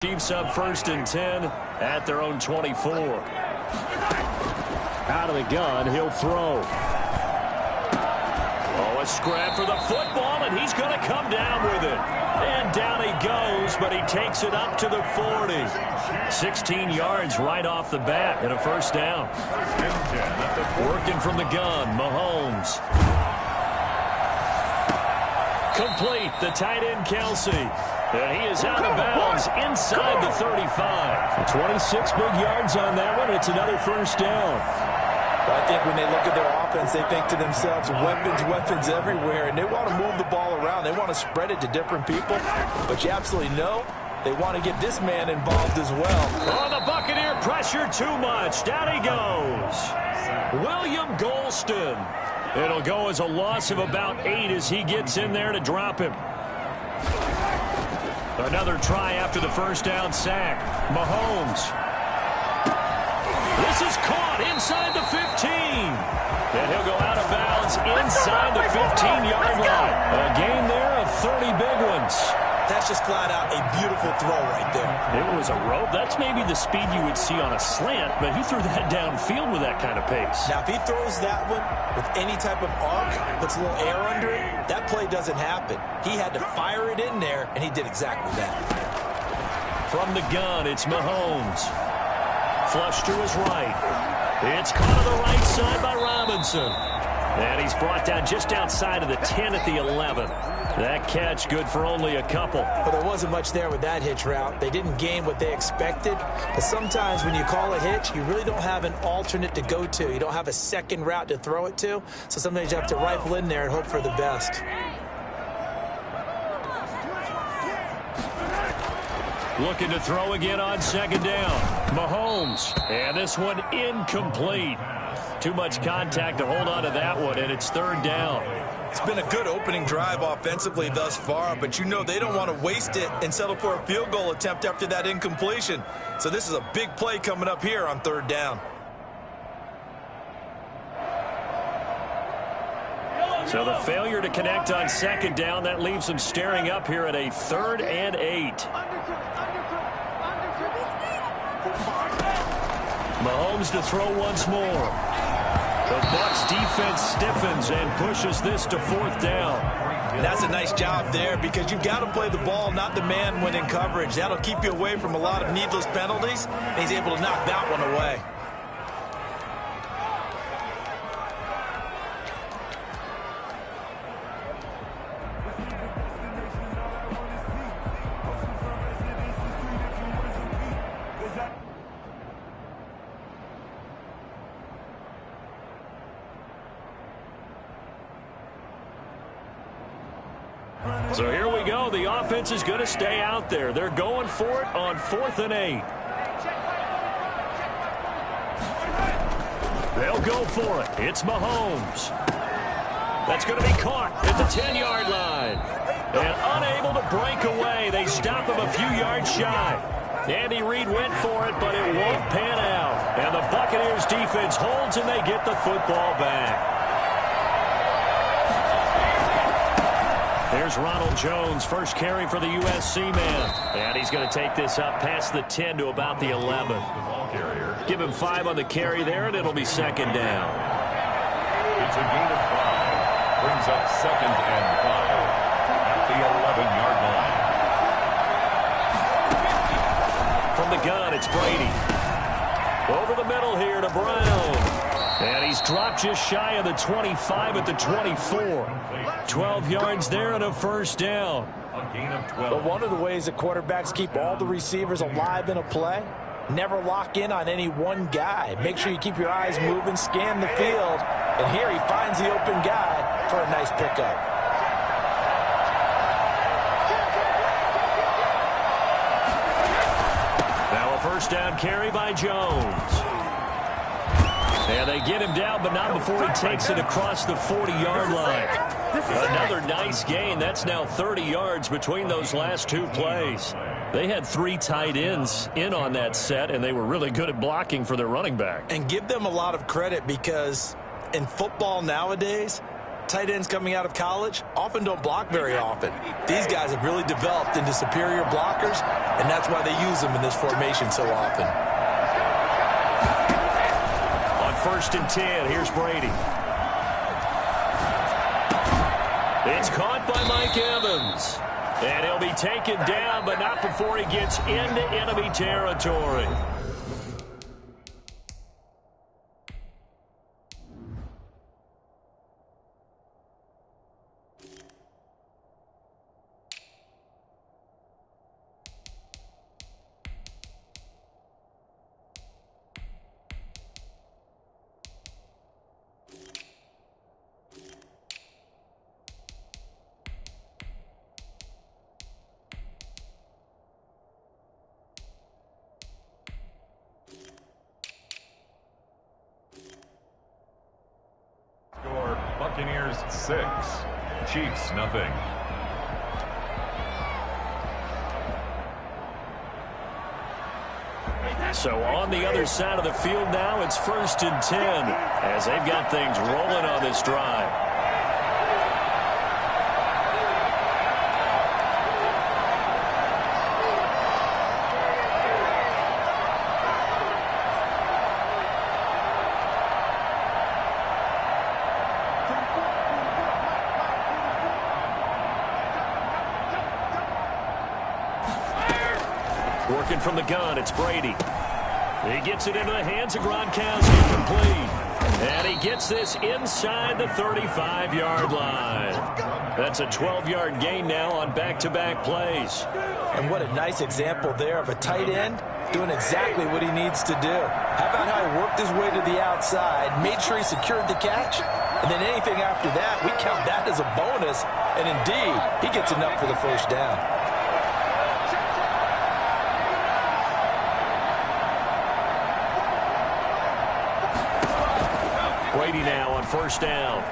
Chiefs up 1st and 10 at their own 24. Out of the gun, he'll throw. Oh, a scrap for the football, and he's going to come down with it. And down he goes, but he takes it up to the 40. 16 yards right off the bat and a first down. Working from the gun, Mahomes. Complete, the tight end, Kelsey. And he is out of bounds inside the 35. 26 big yards on that one. It's another first down. I think when they look at their offense, they think to themselves, weapons everywhere, and they want to move the ball around. They want to spread it to different people, but you absolutely know they want to get this man involved as well. Oh, the Buccaneer pressure too much. Down he goes. William Golston. It'll go as a loss of about 8 as he gets in there to drop him. Another try after the first down sack. Mahomes. This is caught inside the 15. And he'll go out of bounds inside the 15-yard line. A gain there of 30 big ones. That's just flat out a beautiful throw right there. It was a rope. That's maybe the speed you would see on a slant, but he threw that downfield with that kind of pace. Now, if he throws that one with any type of arc, puts a little air under it, that play doesn't happen. He had to fire it in there, and he did exactly that. From the gun, it's Mahomes. Flush to his right. It's caught on the right side by Robinson. And he's brought down just outside of the 10 at the 11. That catch good for only a couple. But there wasn't much there with that hitch route. They didn't gain what they expected. But sometimes when you call a hitch, you really don't have an alternate to go to. You don't have a second route to throw it to. So sometimes you have to rifle in there and hope for the best. Looking to throw again on second down. Mahomes. And this one incomplete. Too much contact to hold on to that one, and it's third down. It's been a good opening drive offensively thus far, but you know they don't want to waste it and settle for a field goal attempt after that incompletion. So this is a big play coming up here on third down. So the failure to connect on second down, that leaves them staring up here at a 3rd and 8. Mahomes to throw once more. The Bucs defense stiffens and pushes this to 4th down. That's a nice job there because you've got to play the ball, not the man when in coverage. That'll keep you away from a lot of needless penalties, and he's able to knock that one away. So here we go. The offense is going to stay out there. They're going for it on 4th and 8. They'll go for it. It's Mahomes. That's going to be caught at the 10-yard line. And unable to break away. They stop him a few yards shy. Andy Reid went for it, but it won't pan out. And the Buccaneers defense holds, and they get the football back. There's Ronald Jones, first carry for the USC man. And he's going to take this up past the 10 to about the 11. Give him 5 on the carry there, and it'll be second down. It's a gain of 5. Brings up 2nd and 5 at the 11-yard line. From the gun, it's Brady. Over the middle here to Brown. And he's dropped just shy of the 25 at the 24. 12 yards there and a first down. A gain of 12. But one of the ways that quarterbacks keep all the receivers alive in a play, never lock in on any one guy. Make sure you keep your eyes moving, scan the field. And here he finds the open guy for a nice pickup. Now a first down carry by Jones. And they get him down, but not before he takes it across the 40-yard line. Another nice gain. That's now 30 yards between those last 2 plays. They had 3 tight ends in on that set, and they were really good at blocking for their running back. And give them a lot of credit because in football nowadays, Tight ends coming out of college often don't block very often. These guys have really developed into superior blockers, and that's why they use them in this formation so often. On 1st and 10, here's Brady. It's caught by Mike Evans. And he'll be taken down, but not before he gets into enemy territory. Buccaneers 6, Chiefs nothing. So on the other side of the field now, it's 1st and 10 as they've got things rolling on this drive. Working from the gun, it's Brady. He gets it into the hands of Gronkowski, complete. And he gets this inside the 35-yard line. That's a 12-yard gain now on back-to-back plays. And what a nice example there of a tight end doing exactly what he needs to do. How about how he worked his way to the outside, made sure he secured the catch, and then anything after that, we count that as a bonus. And indeed, he gets enough for the first down. Brady now on 1st down.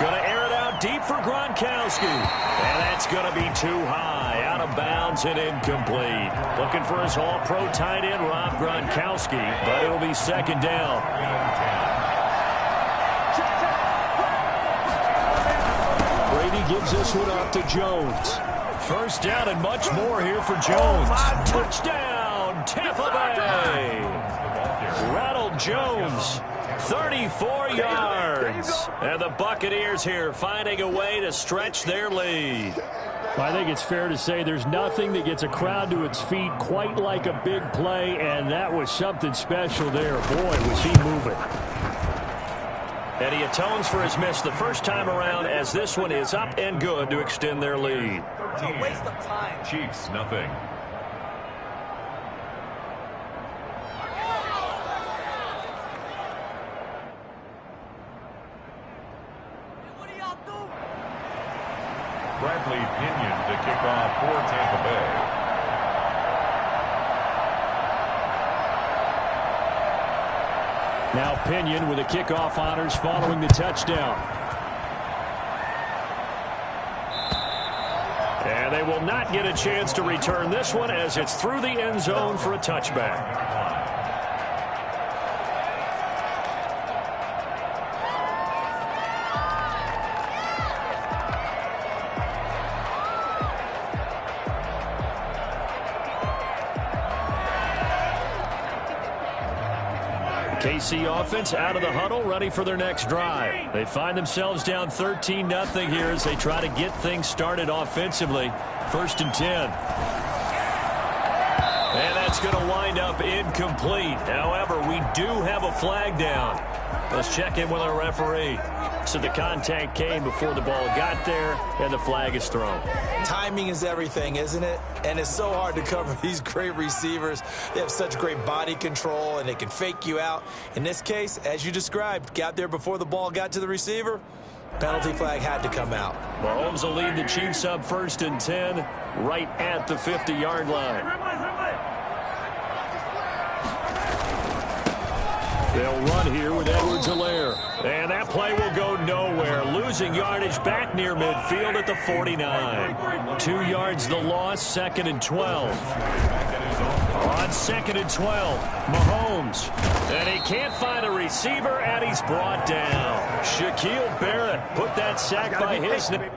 Going to air it out deep for Gronkowski. And that's going to be too high. Out of bounds and incomplete. Looking for his all-pro tight end, Rob Gronkowski. But it'll be 2nd down. Brady gives this one off to Jones. 1st down and much more here for Jones. Touchdown, Tampa Bay. Ronald Jones, 34 yards. And the Buccaneers here finding a way to stretch their lead. I think it's fair to say there's nothing that gets a crowd to its feet quite like a big play, and that was something special there. Boy, was he moving. And he atones for his miss the first time around as this one is up and good to extend their lead. It's a waste of time. Chiefs nothing. Bradley Pinion to kick off for Tampa Bay. Now Pinion with the kickoff honors following the touchdown. And they will not get a chance to return this one as it's through the end zone for a touchback. KC offense out of the huddle, ready for their next drive. They find themselves down 13-0 here as they try to get things started offensively. 1st and 10. And that's going to wind up incomplete. However, we do have a flag down. Let's check in with our referee. So the contact came before the ball got there, and the flag is thrown. Timing is everything, isn't it? And it's so hard to cover these great receivers. They have such great body control, and they can fake you out. In this case, as you described, got there before the ball got to the receiver. Penalty flag had to come out. Mahomes will lead the Chiefs up 1st and 10 right at the 50-yard line. They'll run here with Edwards-Helaire. And that play will go nowhere. Losing yardage back near midfield at the 49. 2 yards the loss, 2nd and 12. On 2nd and 12, Mahomes. And he can't find a receiver, and he's brought down. Shaquille Barrett put that sack by his name.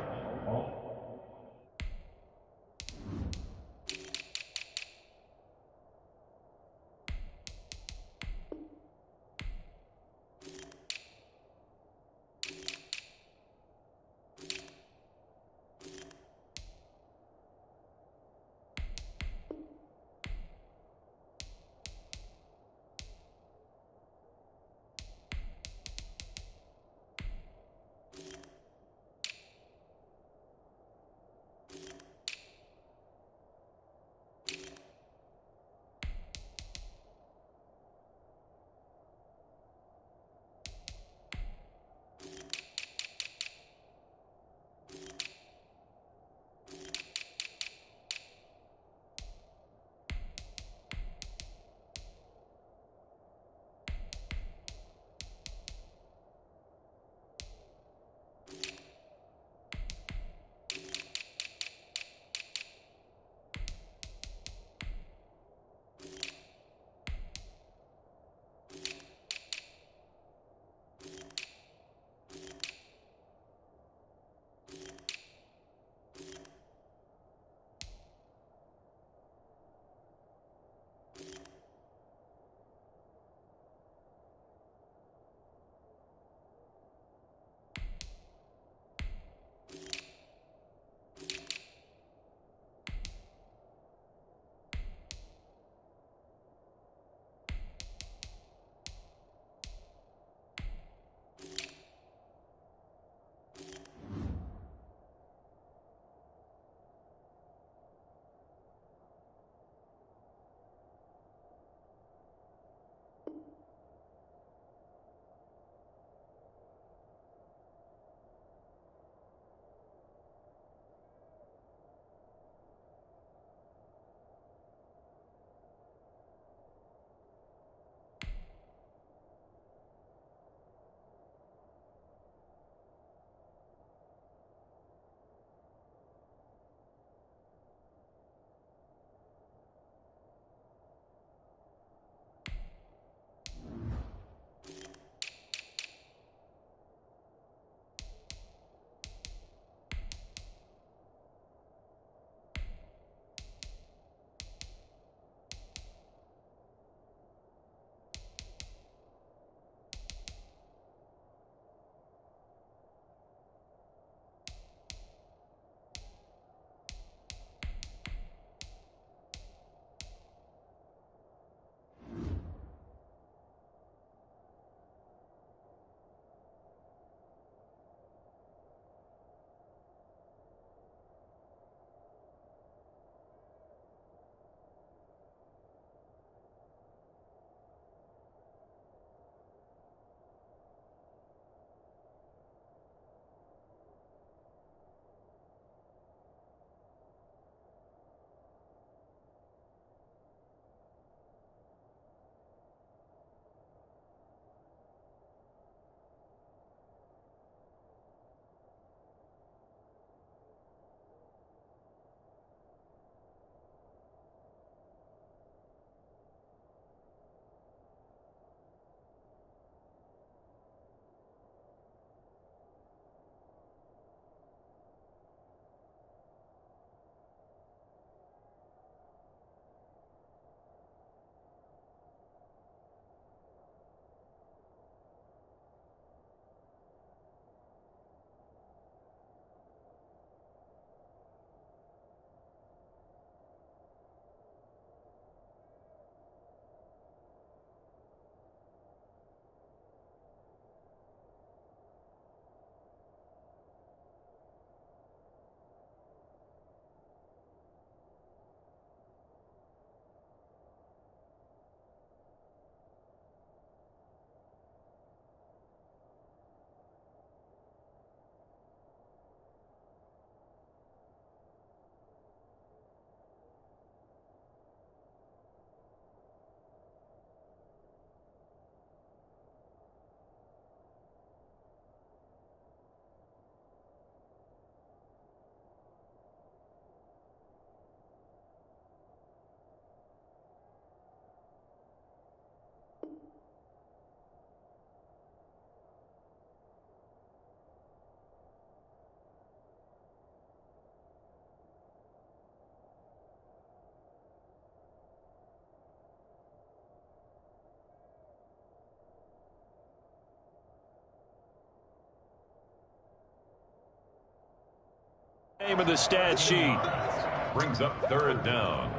Name of the stat sheet. Brings up third down.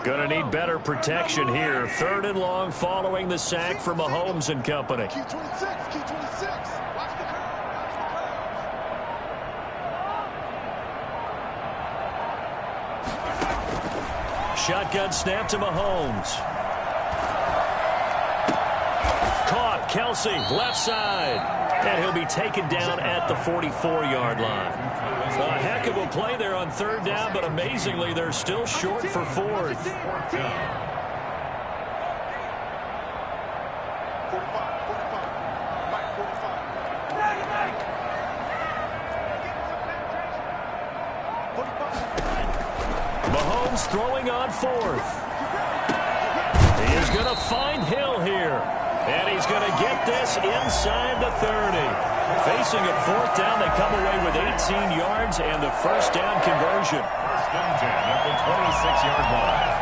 Going to need better protection here. Third and long following the sack from Mahomes and company. Shotgun snap to Mahomes. Caught. Kelsey, left side. And he'll be taken down at the 44-yard line. A heck of a play there on third down, but amazingly, they're still short for fourth. Mahomes throwing on fourth. He is going to find Hill here. And he's going to get this inside the 30. Facing a fourth down, they come away with 18 yards and the first down conversion. First and 10 at the 26-yard line.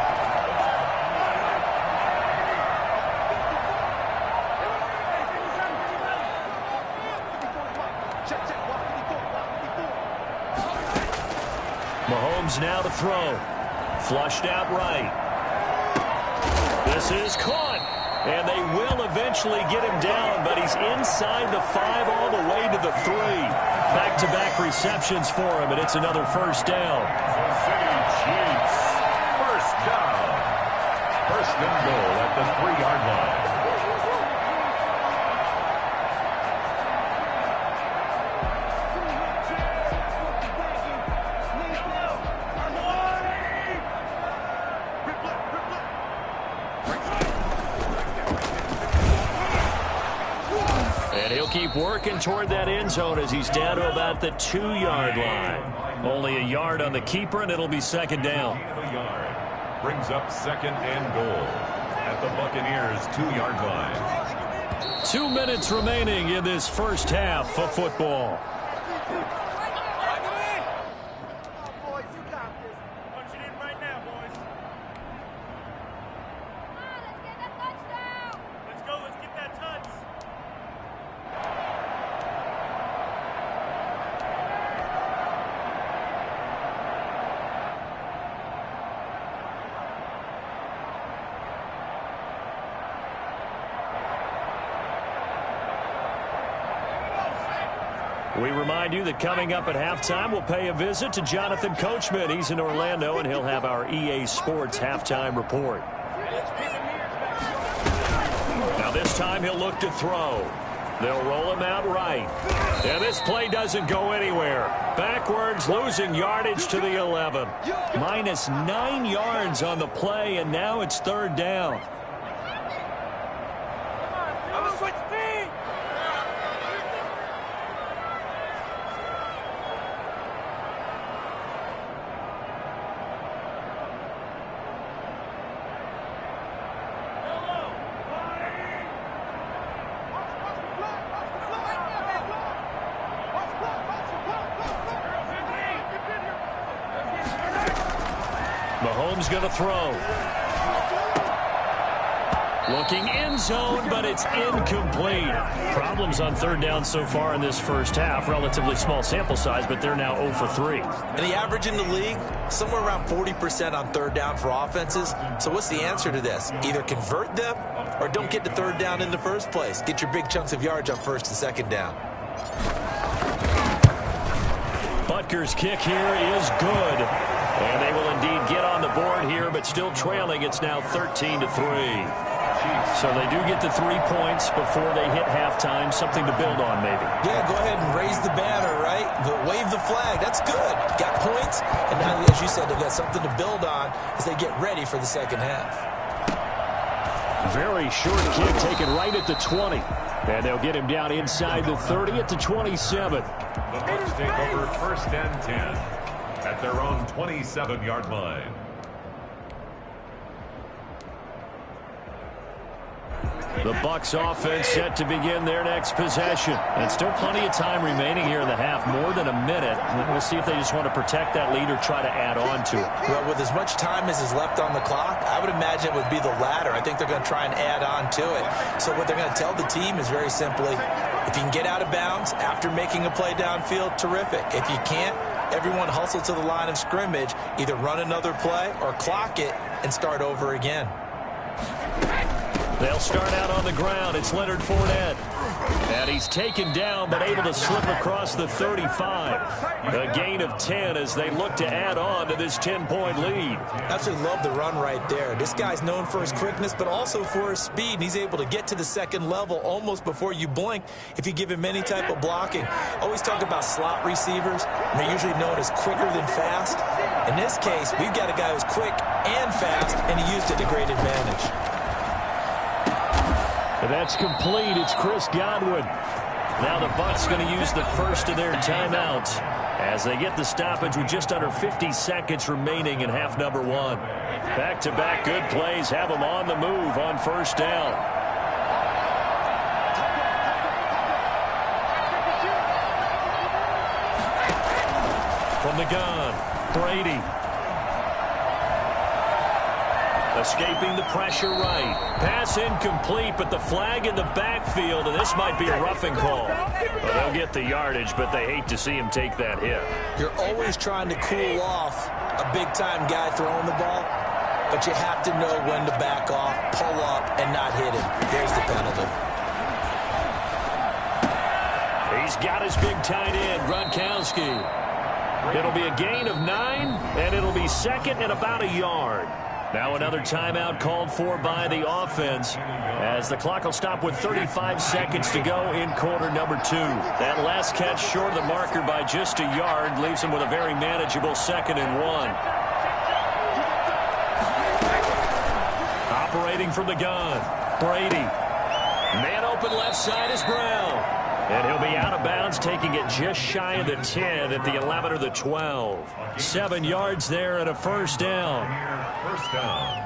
Mahomes now to throw. Flushed out right. This is caught. And they will eventually get him down, but he's inside the 5 all the way to the 3. Back-to-back receptions for him, and it's another first down. Kansas City Chiefs. First down. First and goal at the 3-yard line. Keep working toward that end zone as he's down to about the 2-yard line. Only a yard on the keeper, and it'll be second down. A yard. Brings up second and goal at the Buccaneers' 2-yard line. 2 minutes remaining in this first half of football. We remind you that coming up at halftime, we'll pay a visit to Jonathan Coachman. He's in Orlando, and he'll have our EA Sports halftime report. Now this time he'll look to throw. They'll roll him out right. And this play doesn't go anywhere. Backwards, losing yardage to the 11. Minus 9 yards on the play, and now it's third down. Mahomes going to throw. Looking end zone, but it's incomplete. Problems on third down so far in this first half. Relatively small sample size, but they're now 0 for 3. And the average in the league, somewhere around 40% on third down for offenses. So what's the answer to this? Either convert them or don't get to third down in the first place. Get your big chunks of yards on first and second down. Butker's kick here is good. And they will indeed get on the board here, but still trailing. It's now 13-3. So they do get the 3 points before they hit halftime. Something to build on, maybe. Yeah, go ahead and raise the banner, right? Wave the flag. That's good. Got points. And now, as you said, they've got something to build on as they get ready for the second half. Very short kick taken right at the 20. And they'll get him down inside the 30 at the 27. The Bucs take over first and 10 at their own 27-yard line. The Bucs offense set to begin their next possession. And still plenty of time remaining here in the half, more than a minute. And we'll see if they just want to protect that lead or try to add on to it. Well, with as much time as is left on the clock, I would imagine it would be the latter. I think they're going to try and add on to it. So what they're going to tell the team is very simply, if you can get out of bounds after making a play downfield, terrific. If you can't, everyone hustle to the line of scrimmage, either run another play or clock it and start over again. They'll start out on the ground. It's Leonard Fournette. And he's taken down but able to slip across the 35. A gain of 10 as they look to add on to this 10-point lead. Absolutely love the run right there. This guy's known for his quickness but also for his speed. And he's able to get to the second level almost before you blink if you give him any type of blocking. Always talk about slot receivers. And they're usually known as quicker than fast. In this case, we've got a guy who's quick and fast, and he used it to great advantage. And that's complete. It's Chris Godwin. Now the Bucs going to use the first of their timeouts as they get the stoppage with just under 50 seconds remaining in half number one. Back-to-back good plays have them on the move on first down. From the gun, Brady. Escaping the pressure right. Pass incomplete, but the flag in the backfield, and this might be a roughing call. Well, they'll get the yardage, but they hate to see him take that hit. You're always trying to cool off a big-time guy throwing the ball, but you have to know when to back off, pull up, and not hit him. There's the penalty. He's got his big tight end, Gronkowski. It'll be a gain of 9, and it'll be second and about a yard. Now another timeout called for by the offense as the clock will stop with 35 seconds to go in quarter number 2. That last catch short of the marker by just a yard leaves him with a very manageable 2nd and 1. Operating from the gun, Brady. Man open left side is Brown. And he'll be out of bounds, taking it just shy of the 10 at the 11 or the 12. 7 yards there and a first down. First down.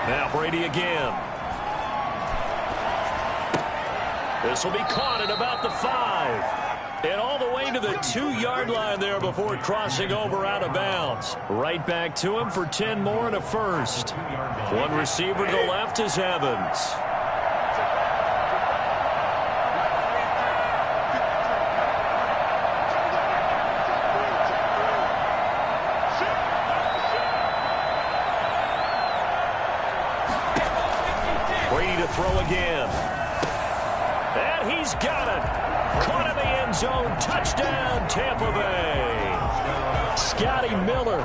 Now Brady again. This will be caught at about the 5. And all the way to the 2-yard line there before crossing over out of bounds. Right back to him for 10 more and a first. One receiver to the left is Evans. Brady to throw again. And he's got it. Caught in the end zone. Touchdown, Tampa Bay. Scotty Miller.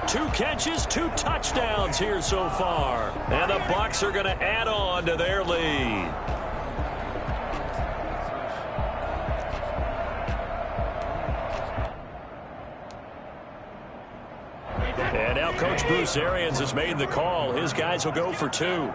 2 catches, 2 touchdowns here so far. And the Bucs are going to add on to their lead. And now Coach Bruce Arians has made the call. His guys will go for 2.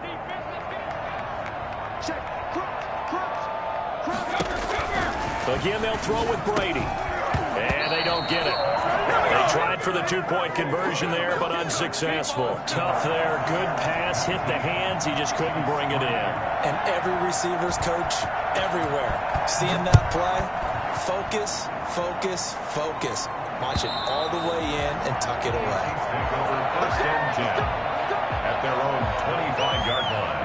Again, they'll throw with Brady. And they don't get it. They tried for the 2-point conversion there, but unsuccessful. Tough there. Good pass. Hit the hands. He just couldn't bring it in. And every receiver's coach everywhere. Seeing that play, focus, focus, focus. Watch it all the way in and tuck it away. Take over first and 10 at their own 25-yard line.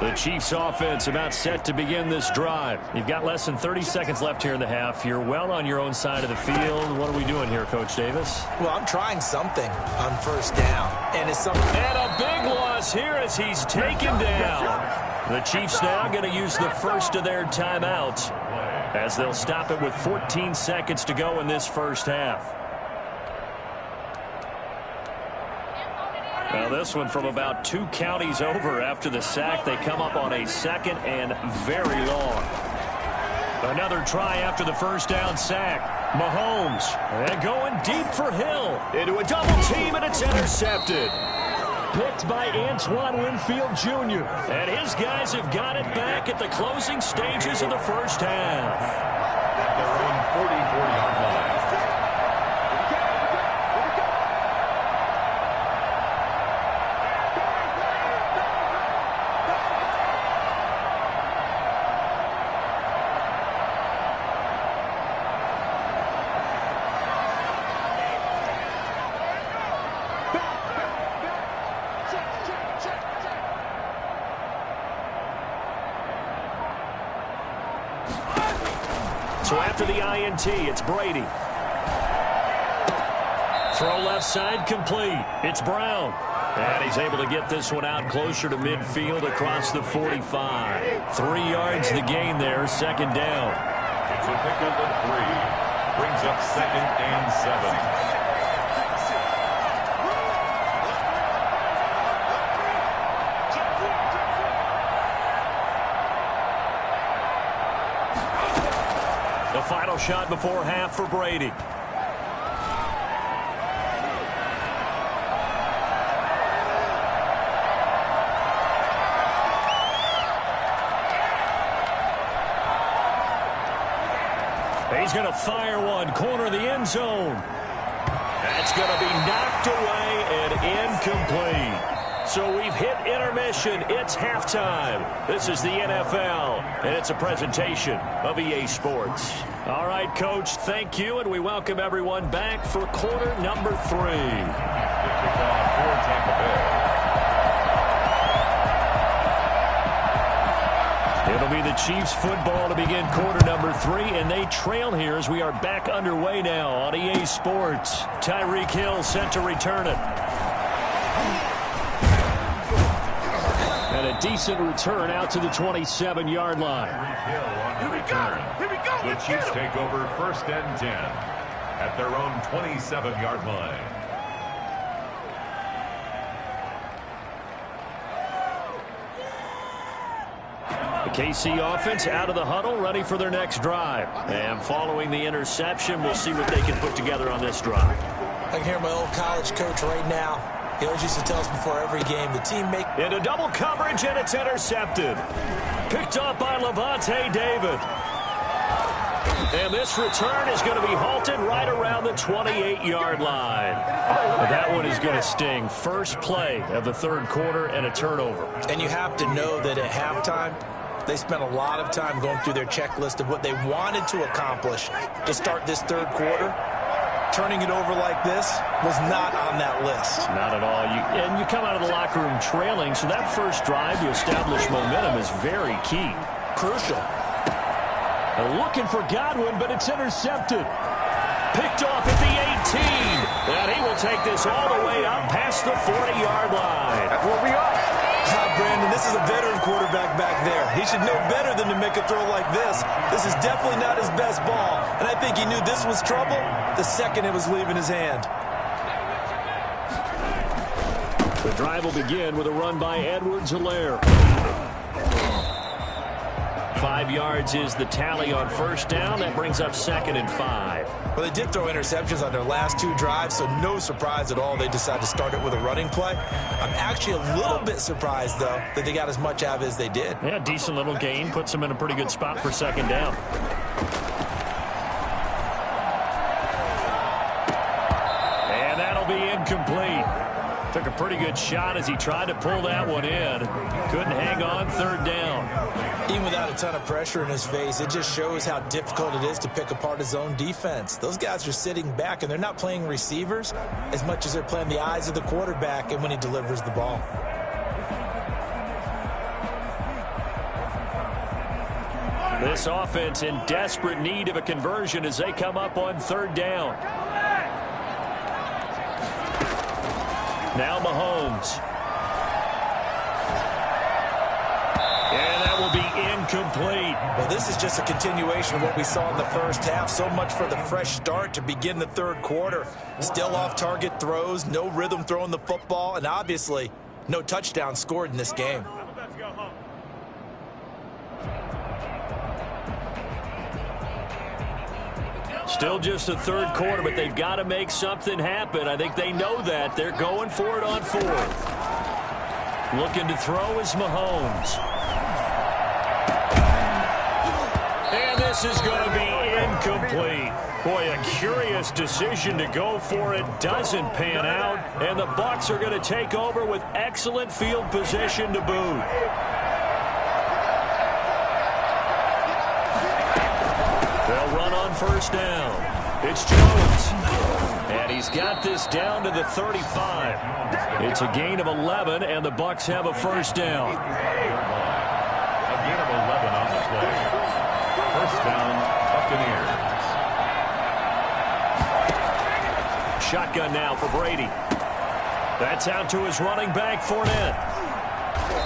The Chiefs offense about set to begin this drive. You've got less than 30 seconds left here in the half. You're well on your own side of the field. What are we doing here, Coach Davis? Well, I'm trying something on first down. And it's something. And a big loss here as he's taken down. The Chiefs now going to use the first of their timeouts as they'll stop it with 14 seconds to go in this first half. Now this one from about 2 counties over after the sack. They come up on a 2nd and very long. Another try after the first down sack. Mahomes, and going deep for Hill. Into a double team, and it's intercepted. Picked by Antoine Winfield Jr. And his guys have got it back at the closing stages of the first half. At their own 44-yard line. So after the INT, it's Brady. Throw left side complete. It's Brown. And he's able to get this one out closer to midfield across the 45. 3 yards the gain there, second down. It's a pickup of 3. Brings up second and 7. The final shot before half for Brady. He's going to fire one, corner of the end zone. That's going to be knocked away and incomplete. So we've hit intermission. It's halftime. This is the NFL, and it's a presentation of EA Sports. All right, Coach, thank you, and we welcome everyone back for quarter number 3. The kickoff for Tampa Bay. It'll be the Chiefs football to begin quarter number 3, and they trail here as we are back underway now on EA Sports. Tyreek Hill set to return it. And a decent return out to the 27-yard line. Tyreek Hill on the return. The Chiefs take over first and 10 at their own 27-yard line. The KC offense out of the huddle, ready for their next drive. And following the interception, we'll see what they can put together on this drive. I can hear my old college coach right now. He always used to tell us before every game, the team make... Into double coverage, and it's intercepted. Picked up by Lavonte David. And this return is going to be halted right around the 28-yard line. But that one is going to sting. First play of the third quarter and a turnover. And you have to know that at halftime, they spent a lot of time going through their checklist of what they wanted to accomplish to start this third quarter. Turning it over like this was not on that list. Not at all. And you come out of the locker room trailing, so that first drive to establish momentum is very key. Crucial. And looking for Godwin, but it's intercepted. Picked off at the 18. And he will take this all the way up past the 40-yard line. That's where we are. Brandon, this is a veteran quarterback back there. He should know better than to make a throw like this. This is definitely not his best ball. And I think he knew this was trouble the second it was leaving his hand. The drive will begin with a run by Edwards-Helaire. 5 yards is the tally on first down. That brings up second and 5. Well, they did throw interceptions on their last 2 drives, so no surprise at all they decided to start it with a running play. I'm actually a little bit surprised, though, that they got as much out of it as they did. Yeah, decent little gain. Puts them in a pretty good spot for second down. And that'll be incomplete. Took a pretty good shot as he tried to pull that one in. Couldn't hang on, third down. Even without a ton of pressure in his face, it just shows how difficult it is to pick apart his own defense. Those guys are sitting back, and they're not playing receivers as much as they're playing the eyes of the quarterback and when he delivers the ball. This offense in desperate need of a conversion as they come up on third down. Now Mahomes. And that will be incomplete. Well, this is just a continuation of what we saw in the first half. So much for the fresh start to begin the third quarter. Still off-target throws, no rhythm throwing the football, and obviously no touchdown scored in this game. Still just the third quarter, but they've got to make something happen. I think they know that. They're going for it on fourth. Looking to throw is Mahomes. And this is going to be incomplete. Boy, a curious decision to go for it. Doesn't pan out. And the Bucs are going to take over with excellent field position to boot. They'll run on first down. It's Jones. And he's got this down to the 35. It's a gain of 11, and the Bucs have a first down. A gain of 11 on the play. First down, Buccaneers. Shotgun now for Brady. That's out to his running back, Fournette.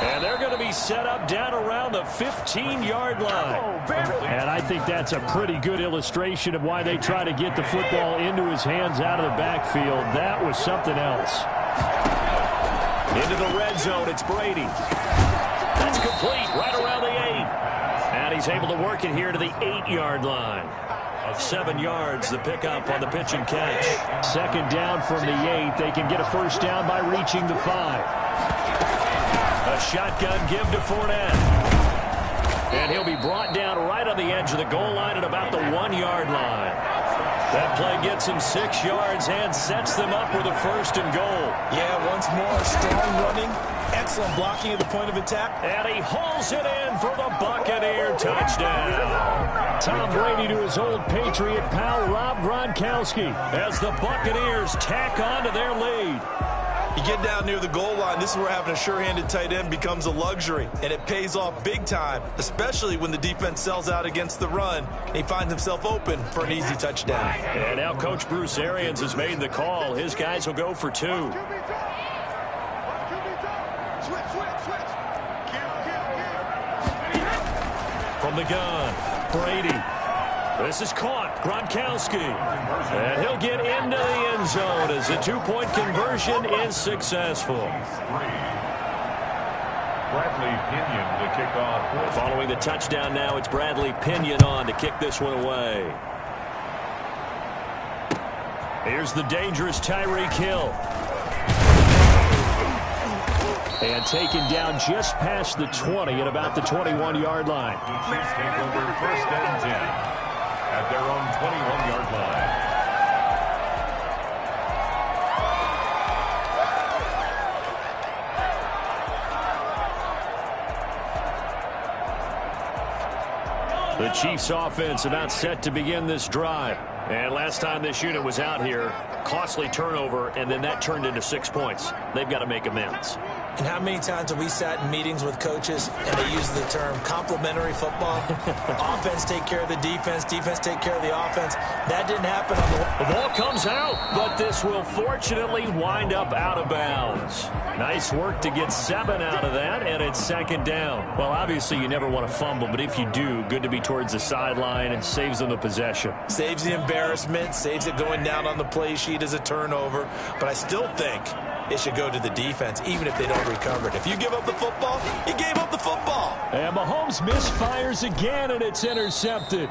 And they're going to be set up down around the 15-yard line. And I think that's a pretty good illustration of why they try to get the football into his hands out of the backfield. That was something else. Into the red zone, it's Brady. That's complete, right around the 8. And he's able to work it here to the 8-yard line. 7 yards, the pickup on the pitch and catch. Second down from the 8. They can get a first down by reaching the 5. A shotgun give to Fournette. And he'll be brought down right on the edge of the goal line at about the 1-yard line. That play gets him 6 yards and sets them up with a first and goal. Yeah, once more, strong running, excellent blocking at the point of attack. And he hauls it in for the Buccaneer touchdown. Tom Brady to his old Patriot pal, Rob Gronkowski, as the Buccaneers tack on to their lead. You get down near the goal line, this is where having a sure-handed tight end becomes a luxury, and it pays off big time, especially when the defense sells out against the run, and he finds himself open for an easy touchdown. And now Coach Bruce Arians has made the call. His guys will go for 2. From the gun, Brady. This is caught. Gronkowski. And he'll get into the end zone as the 2-point conversion is successful. Bradley Pinion to kick off. Following the touchdown now, it's Bradley Pinion on to kick this one away. Here's the dangerous Tyreek Hill. And taken down just past the 20 at about the 21-yard line. Chiefs take over first and 10 at their own 21-yard line. The Chiefs offense about set to begin this drive. And last time this unit was out here, costly turnover, and then that turned into 6 points. They've got to make amends. And how many times have we sat in meetings with coaches and they use the term complementary football? Offense take care of the defense, defense take care of the offense. That didn't happen on the ball comes out, but this will fortunately wind up out of bounds. Nice work to get 7 out of that, and it's second down. Well, obviously you never want to fumble, but if you do, good to be towards the sideline. It saves them the possession. Saves the embarrassment, saves it going down on the play sheet as a turnover. But I still think it should go to the defense, even if they don't recover it. If you give up the football, you gave up the football. And Mahomes misfires again, and it's intercepted.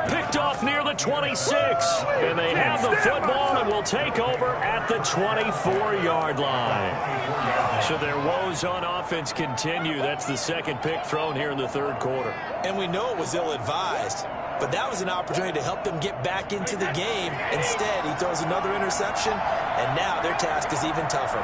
Picked off near the 26. And they have the football and will take over at the 24-yard line. So their woes on offense continue. That's the second pick thrown here in the third quarter. And we know it was ill-advised, but that was an opportunity to help them get back into the game. Instead, he throws another interception, and now their task is even tougher.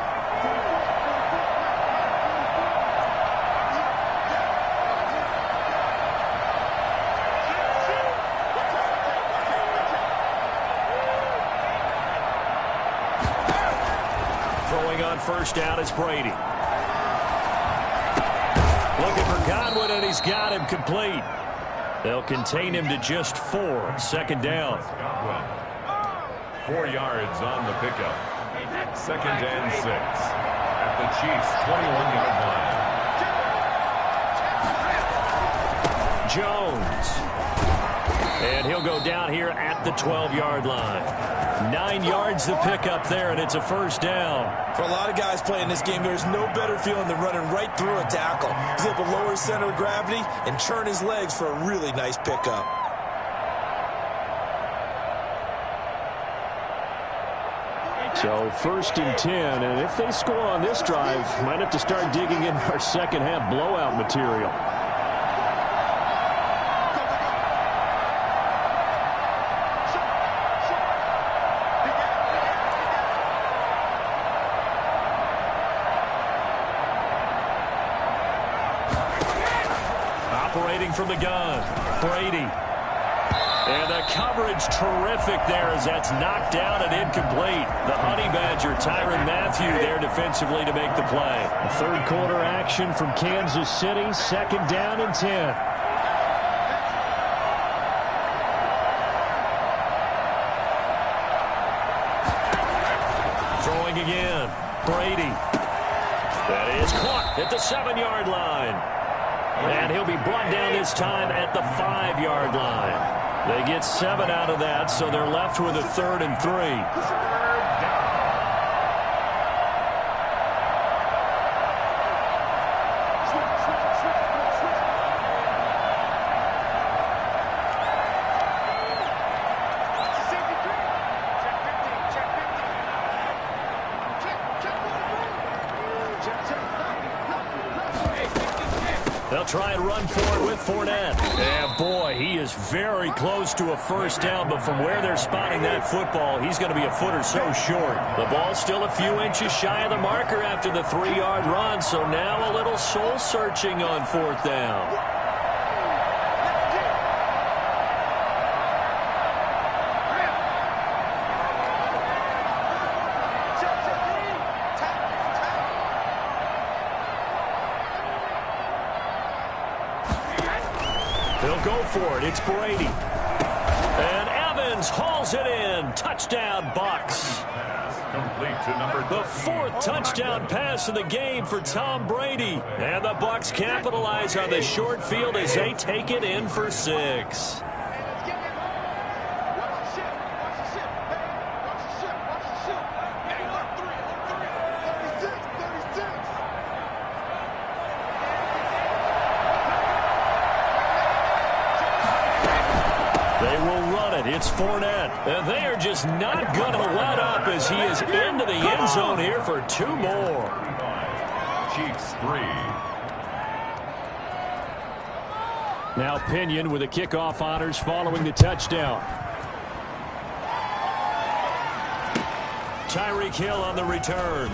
Throwing on first down is Brady. Looking for Godwin, and he's got him complete. They'll contain him to just 4. Second down. 4 yards on the pickup. Second and 6 at the Chiefs' 21-yard line. Jones. And he'll go down here at the 12-yard line. 9 yards the pickup there, and it's a first down. For a lot of guys playing this game, there's no better feeling than running right through a tackle. He's able to lower his center of gravity and turn his legs for a really nice pickup. So 1st and 10, and if they score on this drive, might have to start digging in our second half blowout material. Operating from the gun, Brady. And the coverage terrific there as that's knocked down and incomplete. The Honey Badger, Tyrann Mathieu, there defensively to make the play. A third quarter action from Kansas City, 2nd down and 10. Throwing again, Brady. That is caught at the 7-yard line. And he'll be brought down this time at the 5-yard line. They get 7 out of that, so they're left with a 3rd and 3. They'll try and run for it with Fournette. Yeah, boy, he is very close to a first down, but from where they're spotting that football, he's going to be a foot or so short. The ball's still a few inches shy of the marker after the 3-yard run, so now a little soul-searching on 4th down. They'll go for it. It's Brady. And Evans hauls it in. Touchdown, Bucs. Complete to number 13. The 4th touchdown pass of the game for Tom Brady. And the Bucs capitalize on the short field as they take it in for 6. They will run it. It's Fournette. And they are just not going to let up as he is into the end zone here for 2 more. Chiefs 3. Now Pinion with the kickoff honors following the touchdown. Tyreek Hill on the return.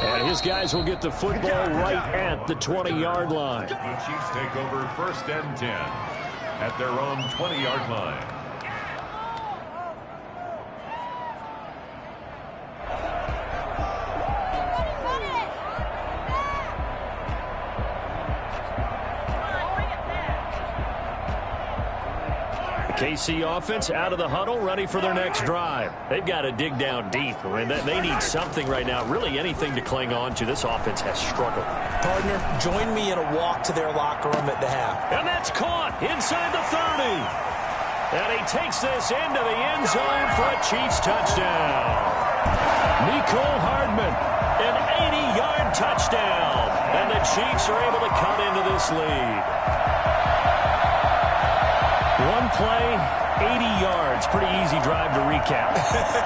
And his guys will get the football right at the 20-yard line. The Chiefs take over 1st and 10 at their own 20-yard line. KC offense out of the huddle, ready for their next drive. They've got to dig down deep. I mean, they need something right now, really anything to cling on to. This offense has struggled. Partner, join me in a walk to their locker room at the half. And that's caught inside the 30. And he takes this into the end zone for a Chiefs touchdown. Mecole Hardman, an 80-yard touchdown. And the Chiefs are able to cut into this lead. One play, 80 yards. Pretty easy drive to recap.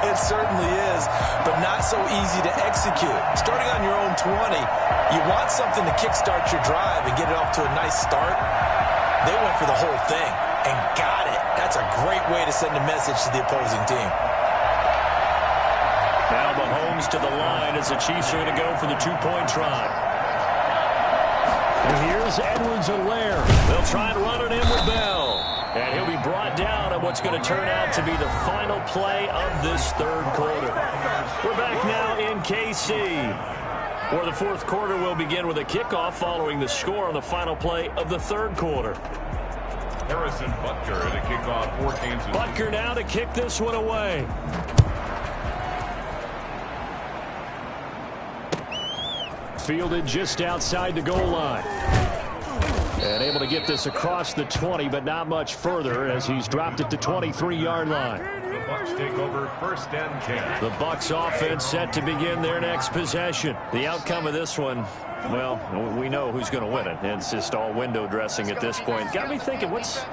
It certainly is, but not so easy to execute. Starting on your own 20, you want something to kickstart your drive and get it off to a nice start. They went for the whole thing and got it. That's a great way to send a message to the opposing team. Now Mahomes to the line as the Chiefs are going to go for the 2-point try. And here's Edwards-Helaire. They'll try and run it in with Bell. And he'll be brought down at what's going to turn out to be the final play of this 3rd quarter. We're back now in KC, where the 4th quarter will begin with a kickoff following the score on the final play of the 3rd quarter. Harrison Butker at a kickoff for Kansas. Butker now to kick this one away. Fielded just outside the goal line. And able to get this across the 20, but not much further as he's dropped it to 23-yard line. The Bucs take over 1st and 10. The Bucs offense set to begin their next possession. The outcome of this one, Well, we know who's going to win it. It's just all window dressing at this point. Got me thinking, what's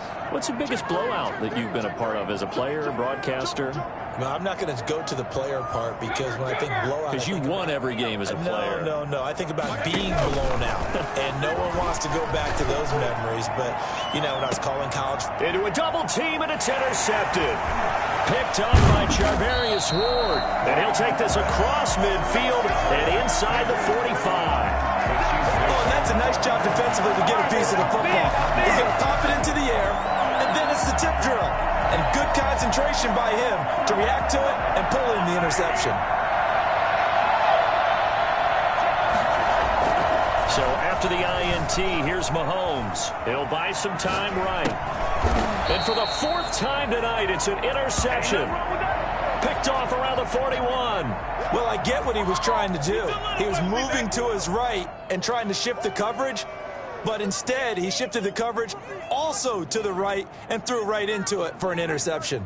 the biggest blowout that you've been a part of as a player, broadcaster? No, I'm not going to go to the player part because when I think blowout... Because you won every game as a player. No. I think about being blown out. And no one wants to go back to those memories. But, you know, when I was calling college... Into a double team, and it's intercepted. Picked up by Charvarius Ward. And he'll take this across midfield and inside the 45. Oh, and that's a nice job defensively to get a piece of the football. He's going to pop it into the air, and then it's the tip drill. And good concentration by him to react to it and pull in the interception. So after the INT, here's Mahomes. He'll buy some time right. And for the fourth time tonight, it's an interception. Picked off around the 41. Well, I get what he was trying to do. He was moving to his right and trying to shift the coverage, but instead he shifted the coverage also to the right and threw right into it for an interception.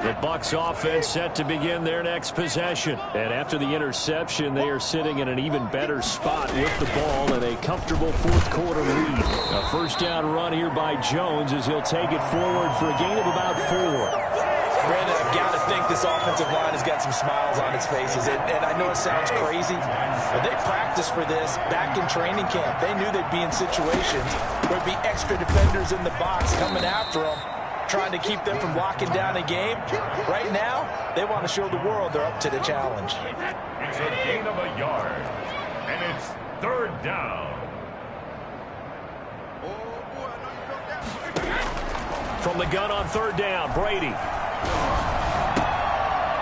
The Bucs offense set to begin their next possession. And after the interception, they are sitting in an even better spot with the ball and a comfortable fourth quarter lead. A first down run here by Jones as he'll take it forward for a gain of about 4. Brandon, I've got to think this offensive line has got some smiles on its faces. And I know it sounds crazy, but they practiced for this back in training camp. They knew they'd be in situations where there'd be extra defenders in the box coming after them, trying to keep them from locking down a game. Right now, they want to show the world they're up to the challenge. It's a gain of a yard, and it's third down. From the gun on third down, Brady.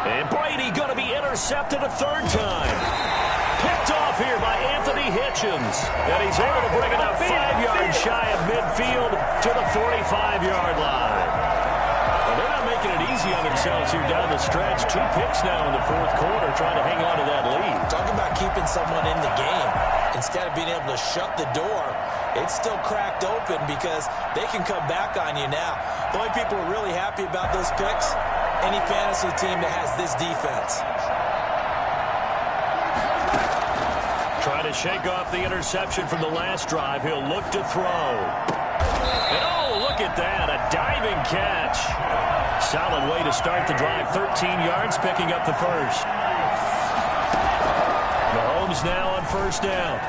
And Brady going to be intercepted a third time. Picked off here by Anthony Hitchens. And he's able to bring it up 5 yards shy of midfield to the 45-yard line. Well, they're not making it easy on themselves here down the stretch. 2 picks now in the fourth quarter trying to hang on to that lead. Talk about keeping someone in the game. Instead of being able to shut the door, it's still cracked open because they can come back on you now. The only people who are really happy about those picks, any fantasy team that has this defense. Trying to shake off the interception from the last drive. He'll look to throw. And oh, look at that, a diving catch. Solid way to start the drive. 13 yards, picking up the first. Mahomes now on first down.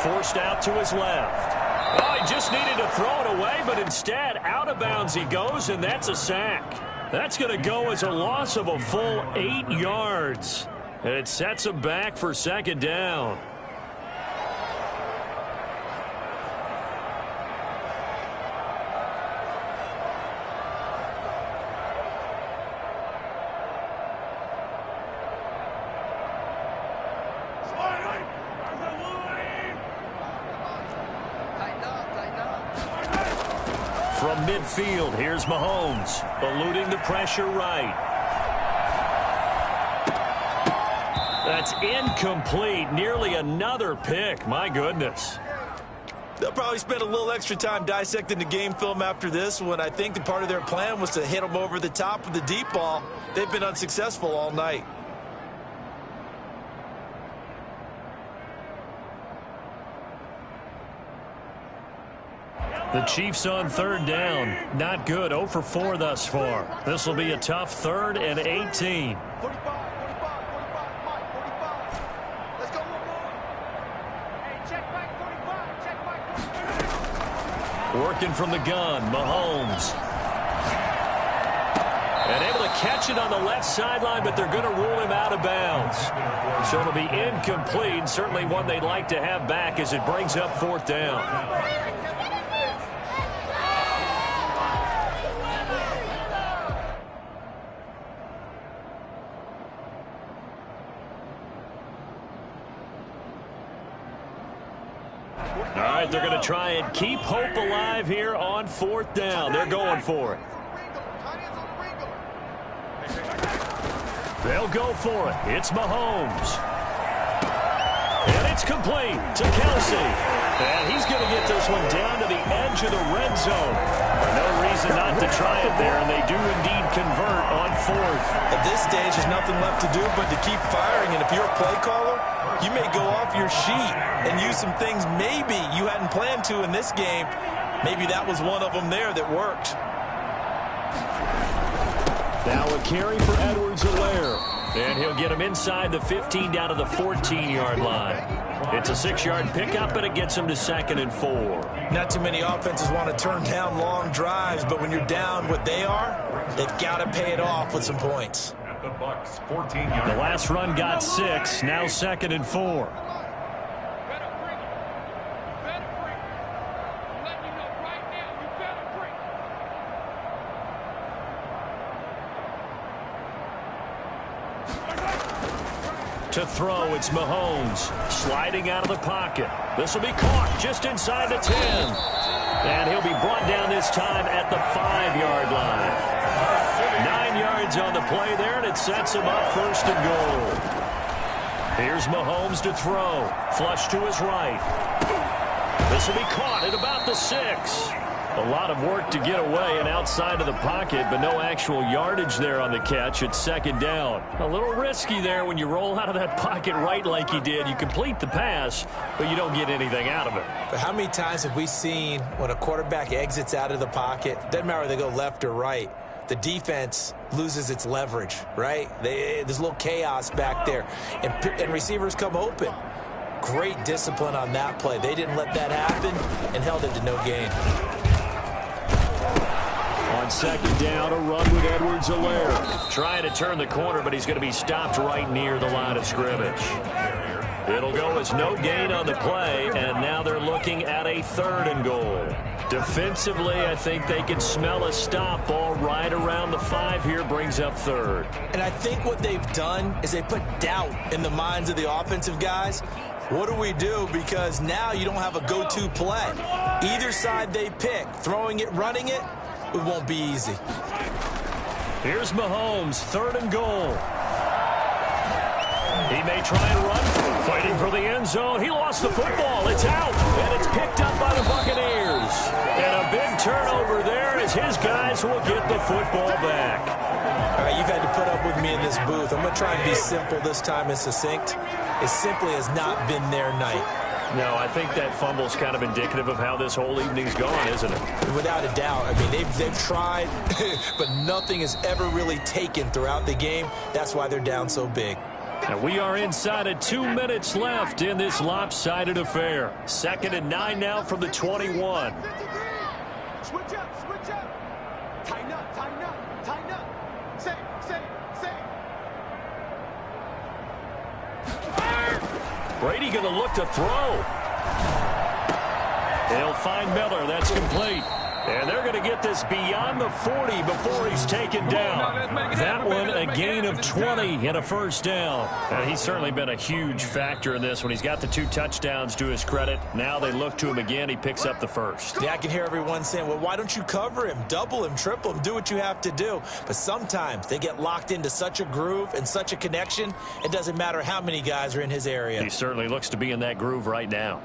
Forced out to his left. Oh, he just needed to throw it away, but instead, out of bounds he goes, and that's a sack. That's going to go as a loss of a full 8 yards. And it sets him back for second down. From midfield, here's Mahomes, eluding the pressure right. That's incomplete. Nearly another pick. My goodness. They'll probably spend a little extra time dissecting the game film after this when I think the part of their plan was to hit them over the top with the deep ball. They've been unsuccessful all night. The Chiefs on third down. Not good. 0 for 4 thus far. This will be a tough 3rd and 18. Working from the gun, Mahomes. And able to catch it on the left sideline, but they're going to rule him out of bounds. So it'll be incomplete. Certainly one they'd like to have back as it brings up 4th down. All right, they're going to try and keep hope alive here on 4th down. They're going for it. They'll go for it. It's Mahomes. And it's complete to Kelsey. And he's going to get this one down to the edge of the red zone. No reason not to try it there, and they do indeed convert on 4th. At this stage, there's nothing left to do but to keep firing. And if you're a play caller, you may go off your sheet and use some things maybe you hadn't planned to in this game. Maybe that was one of them there that worked. Now a carry for Edwards-Helaire. And he'll get him inside the 15 down to the 14-yard line. It's a 6-yard pickup, and it gets him to 2nd and 4. Not too many offenses want to turn down long drives, but when you're down what they are, they've got to pay it off with some points. At the Bucs 14-yard. The last run got 6, now 2nd and 4. To throw, it's Mahomes sliding out of the pocket. This will be caught just inside the 10. And he'll be brought down this time at the 5-yard line. 9 yards on the play there, and it sets him up 1st and goal. Here's Mahomes to throw. Flush to his right. This will be caught at about the 6. A lot of work to get away and outside of the pocket, but no actual yardage there on the catch. It's 2nd down. A little risky there when you roll out of that pocket right like he did. You complete the pass, but you don't get anything out of it. But how many times have we seen when a quarterback exits out of the pocket, doesn't matter whether they go left or right, the defense loses its leverage, right? There's a little chaos back there, and receivers come open. Great discipline on that play. They didn't let that happen and held it to no gain. On 2nd down, a run with Edwards-Helaire. Trying to turn the corner, but he's going to be stopped right near the line of scrimmage. It'll go as no gain on the play, and now they're looking at a 3rd and goal. Defensively, I think they can smell a stop ball right around the 5 here, brings up 3rd. And I think what they've done is they put doubt in the minds of the offensive guys. What do we do? Because now you don't have a go-to play. Either side they pick, throwing it, running it, it won't be easy. Here's Mahomes, 3rd and goal. He may try and run, fighting for the end zone. He lost the football. It's out, and it's picked up by the Buccaneers. And a big turnover there as his guys will get the football back. All right, you've had to put up with me in this booth. I'm going to try and be simple this time and succinct. It simply has not been their night. No, I think that fumble's kind of indicative of how this whole evening's gone, isn't it? Without a doubt. I mean, they've tried, but nothing has ever really taken throughout the game. That's why they're down so big. And we are inside of 2 minutes left in this lopsided affair. 2nd and 9 now from the 21. Switch up, switch up. Tighten up, tighten up, tighten up. Save. Brady going to look to throw. He'll find Miller. That's complete. And they're going to get this beyond the 40 before he's taken down. That one, a gain of 20 and a 1st down. And he's certainly been a huge factor in this when he's got the 2 touchdowns to his credit. Now they look to him again. He picks up the 1st. Yeah, I can hear everyone saying, well, why don't you cover him? Double him, triple him, do what you have to do. But sometimes they get locked into such a groove and such a connection, it doesn't matter how many guys are in his area. He certainly looks to be in that groove right now.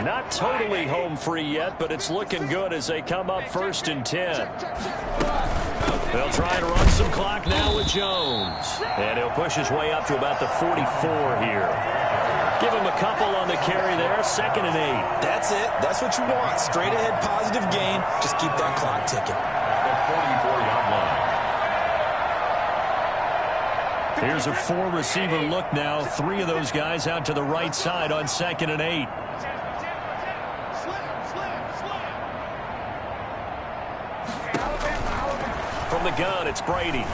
Not totally home free yet, but it's looking good as they come up 1st and 10. They'll try and run some clock now with Jones. And he'll push his way up to about the 44 here. Give him a couple on the carry there. 2nd and 8. That's it. That's what you want. Straight ahead positive gain. Just keep that clock ticking. The 44-yard line. Here's a 4-receiver look now. 3 of those guys out to the right side on 2nd and 8. From the gun, it's Brady.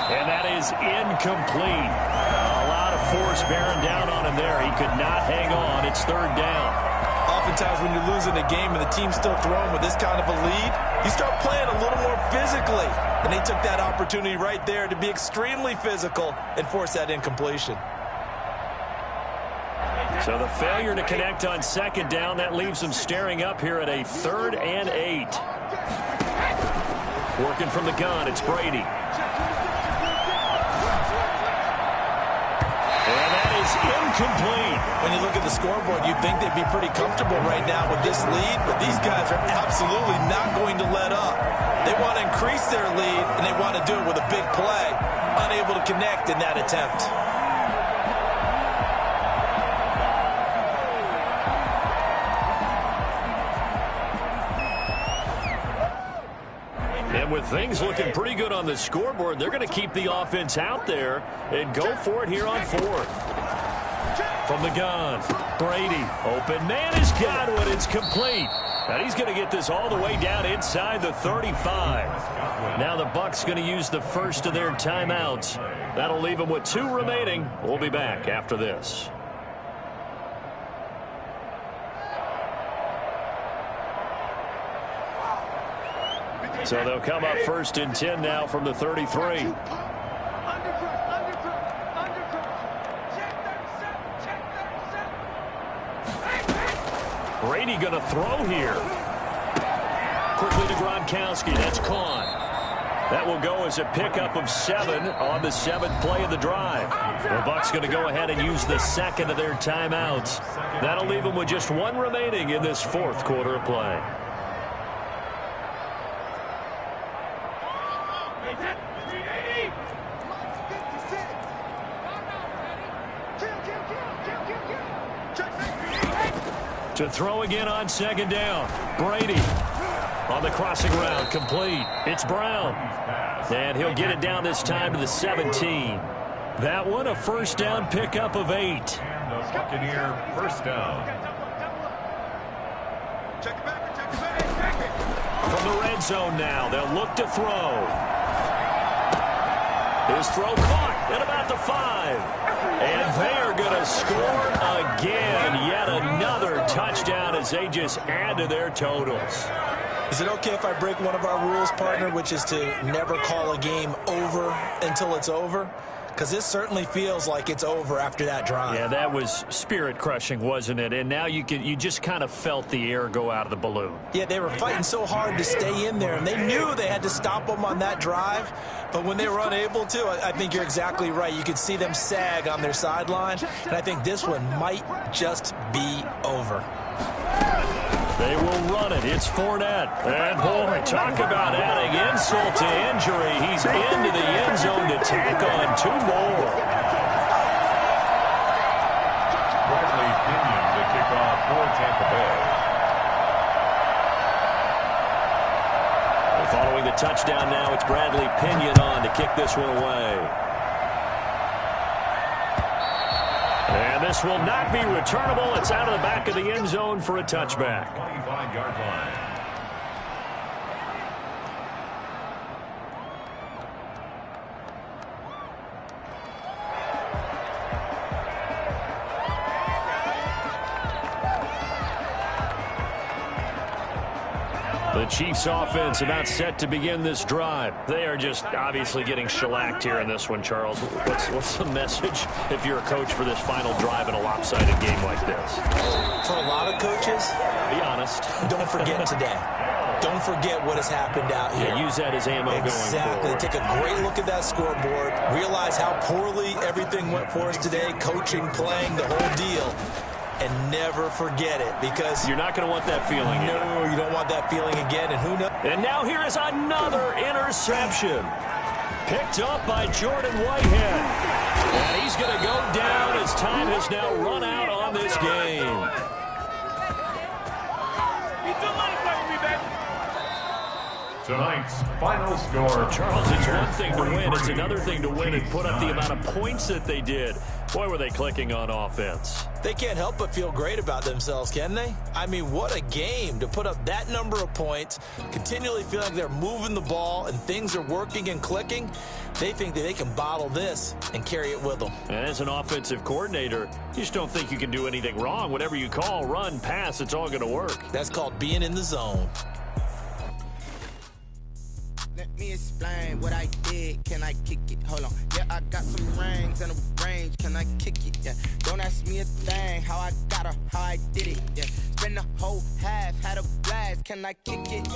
And that is incomplete. A lot of force bearing down on him there. He could not hang on. It's 3rd down. Oftentimes when you're losing a game and the team's still throwing with this kind of a lead, you start playing a little more physically. And they took that opportunity right there to be extremely physical and force that incompletion. So the failure to connect on 2nd down, that leaves them staring up here at a 3rd and 8. Working from the gun, it's Brady. And that is is incomplete. When you look at the scoreboard, you'd think they'd be pretty comfortable right now with this lead, but these guys are absolutely not going to let up. They want to increase their lead, and they want to do it with a big play. Unable to connect in that attempt. And with things looking pretty good on the scoreboard, they're going to keep the offense out there and go for it here on fourth. From the gun, Brady. Open man has got it. It's complete. And he's going to get this all the way down inside the 35. Now the Bucs going to use the first of their timeouts. That'll leave them with 2 remaining. We'll be back after this. So they'll come up first and 10 now from the 33. Brady going to throw here. Quickly to Gronkowski. That's caught. That will go as a pickup of 7 on the 7th play of the drive. The Bucs going to go ahead and use the second of their timeouts. That'll leave them with just 1 remaining in this 4th quarter of play. To throw again on 2nd down. Brady on the crossing route, complete. It's Brown. And he'll get it down this time to the 17. That one a first down pickup of 8. The Buccaneer first down. From the red zone now, they'll look to throw. His throw caught at about the 5. And they are going to score again. Yet another touchdown as they just add to their totals. Is it okay if I break one of our rules, partner, which is to never call a game over until it's over? Because this certainly feels like it's over after that drive. Yeah, that was spirit-crushing, wasn't it? And now you just kind of felt the air go out of the balloon. Yeah, they were fighting so hard to stay in there, and they knew they had to stop them on that drive. But when they were unable to, I think you're exactly right. You could see them sag on their sideline, and I think this one might just be over. They will run it. It's Fournette. And, boy, talk about adding insult to injury. He's into the end zone to tack on 2 more. Bradley Pinion to kick off for Tampa Bay. And following the touchdown now, it's Bradley Pinion on to kick this one away. And this will not be returnable. It's out of the back of the end zone for a touchback. 25-yard line. The Chiefs offense about set to begin this drive. They are just obviously getting shellacked here in this one, Charles. What's the message if you're a coach for this final drive in a lopsided game like this? For a lot of coaches, be honest. Don't forget today. Don't forget what has happened out here. Yeah, use that as ammo going forward. Exactly. Take a great look at that scoreboard. Realize how poorly everything went for us today. Coaching, playing, the whole deal. And never forget it, because you're not going to want that feeling. No, you don't want that feeling again. And who knows? And now here is another interception. Picked up by Jordan Whitehead. And he's going to go down as time has now run out on this game. Tonight's final score. Charles, it's one thing to win. It's another thing to win and put up the amount of points that they did. Boy, were they clicking on offense. They can't help but feel great about themselves, can they? I mean, what a game to put up that number of points, continually feel like they're moving the ball and things are working and clicking. They think that they can bottle this and carry it with them. And as an offensive coordinator, you just don't think you can do anything wrong. Whatever you call, run, pass, it's all going to work. That's called being in the zone. Let me explain what I did. Can I kick it? Hold on. Yeah, I got some rings and a range. Can I kick it? Yeah. Don't ask me a thing. How I got her, how I did it. Yeah. Spend the whole half, had a blast. Can I kick it?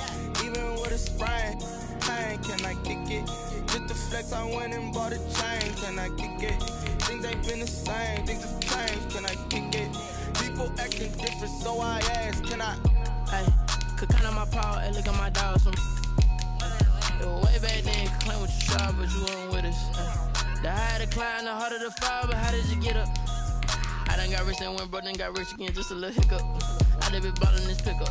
Even with a sprain, can I kick it? Just the flex, I went and bought a chain. Can I kick it? Things ain't been the same. Things have changed. Can I kick it? People acting different, so I ask. Can I? Hey, could count on my power and look at my dogs. Way back then, you could claim what you saw, but you weren't with us. The higher the climb, the harder the fall, but how did you get up? I done got rich and went broke, then got rich again, just a little hiccup. I done been ballin' this pickup.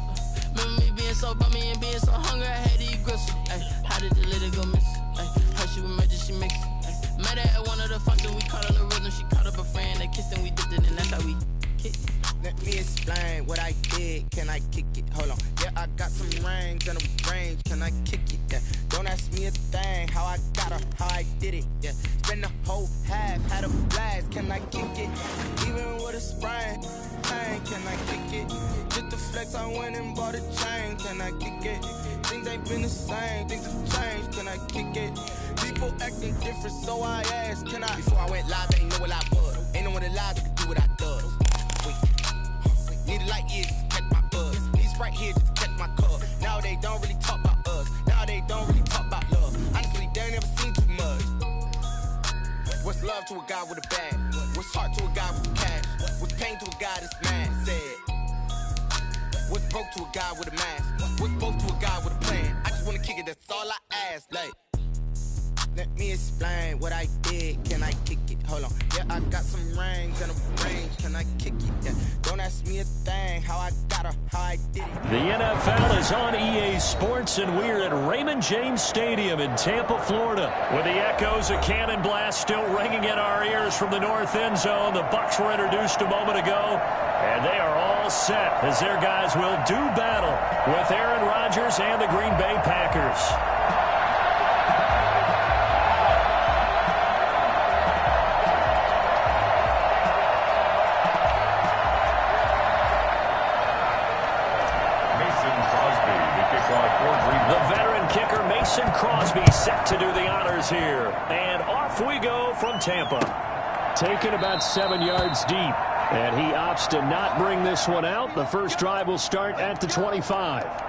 Remember me being so bummy and being so hungry, I had to eat gristle. Ay, how did you let it go miss? How she was magic, she mixed it. Met her at one of the functions, we caught her the rhythm, she caught up a friend, they kissed and we dipped it, and that's how we kicked it. Let me explain what I did. Can I kick it? Hold on. Yeah, I got some rings and a range. Can I kick it? Yeah. Don't ask me a thing. How I got her, how I did it. Yeah. Spend the whole half, had a blast. Can I kick it? Even with a sprain, can I kick it? Just the flex, I went and bought a chain. Can I kick it? Things ain't been the same. Things have changed. Can I kick it? People acting different, so I asked. Can I? Before I went live, ain't know what I was. Ain't no one alive that could do what I does. Need a light years to catch my buzz. Need Sprite here just to catch my cup. Now they don't really talk about us. Now they don't really talk about love. Honestly, they ain't never seen too much. What's love to a guy with a bag? What's heart to a guy with cash? What's pain to a guy that's mad? Said. What's broke to a guy with a mask? What's both to a guy with a plan? I just wanna kick it, that's all I ask. Like, let me explain what I did. Can I kick it? Hold on. Yeah, I got some rings and a range. Can I kick it? Yeah. Don't ask me a thing. How I got her, how I did it. The NFL is on EA Sports, and we're at Raymond James Stadium in Tampa, Florida, with the echoes of Cannon Blast still ringing in our ears from the north end zone. The Bucs were introduced a moment ago, and they are all set as their guys will do battle with Aaron Rodgers and the Green Bay Packers. The veteran kicker Mason Crosby set to do the honors here. And off we go from Tampa. Taken about 7 yards deep. And he opts to not bring this one out. The first drive will start at the 25.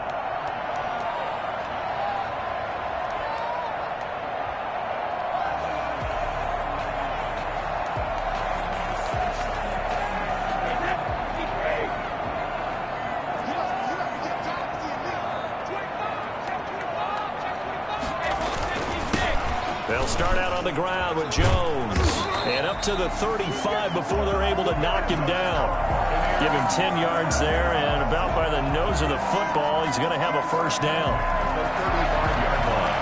They'll start out on the ground with Jones. And up to the 35 before they're able to knock him down. Give him 10 yards there, and about by the nose of the football, he's going to have a first down. The 35-yard line.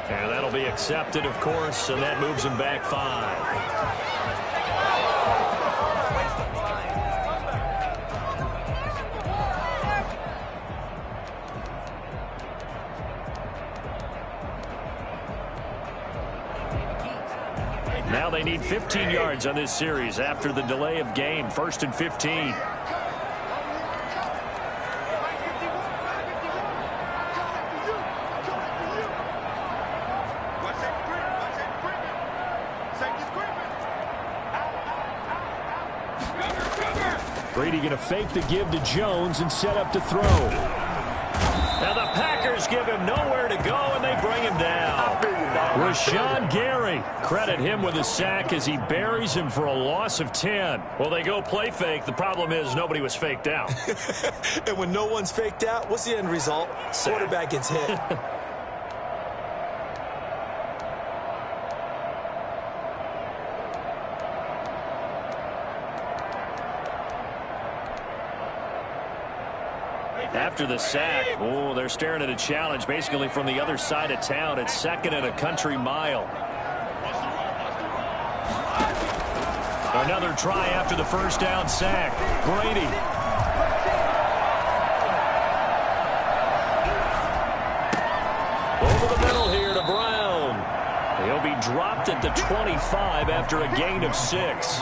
And that'll be accepted, of course, and that moves him back 5. Now they need 15 yards on this series after the delay of game. 1st and 15. Brady going to fake the give to Jones and set up to throw. Now the Packers give him nowhere to go, and they bring him down. Rashawn Gary, credit him with a sack as he buries him for a loss of 10. Well, they go play fake. The problem is nobody was faked out. And when no one's faked out, what's the end result? Quarterback gets hit. After the sack, they're staring at a challenge basically from the other side of town. It's 2nd and a country mile. Another try after the first down sack. Brady. Over the middle here to Brown. He'll be dropped at the 25 after a gain of 6.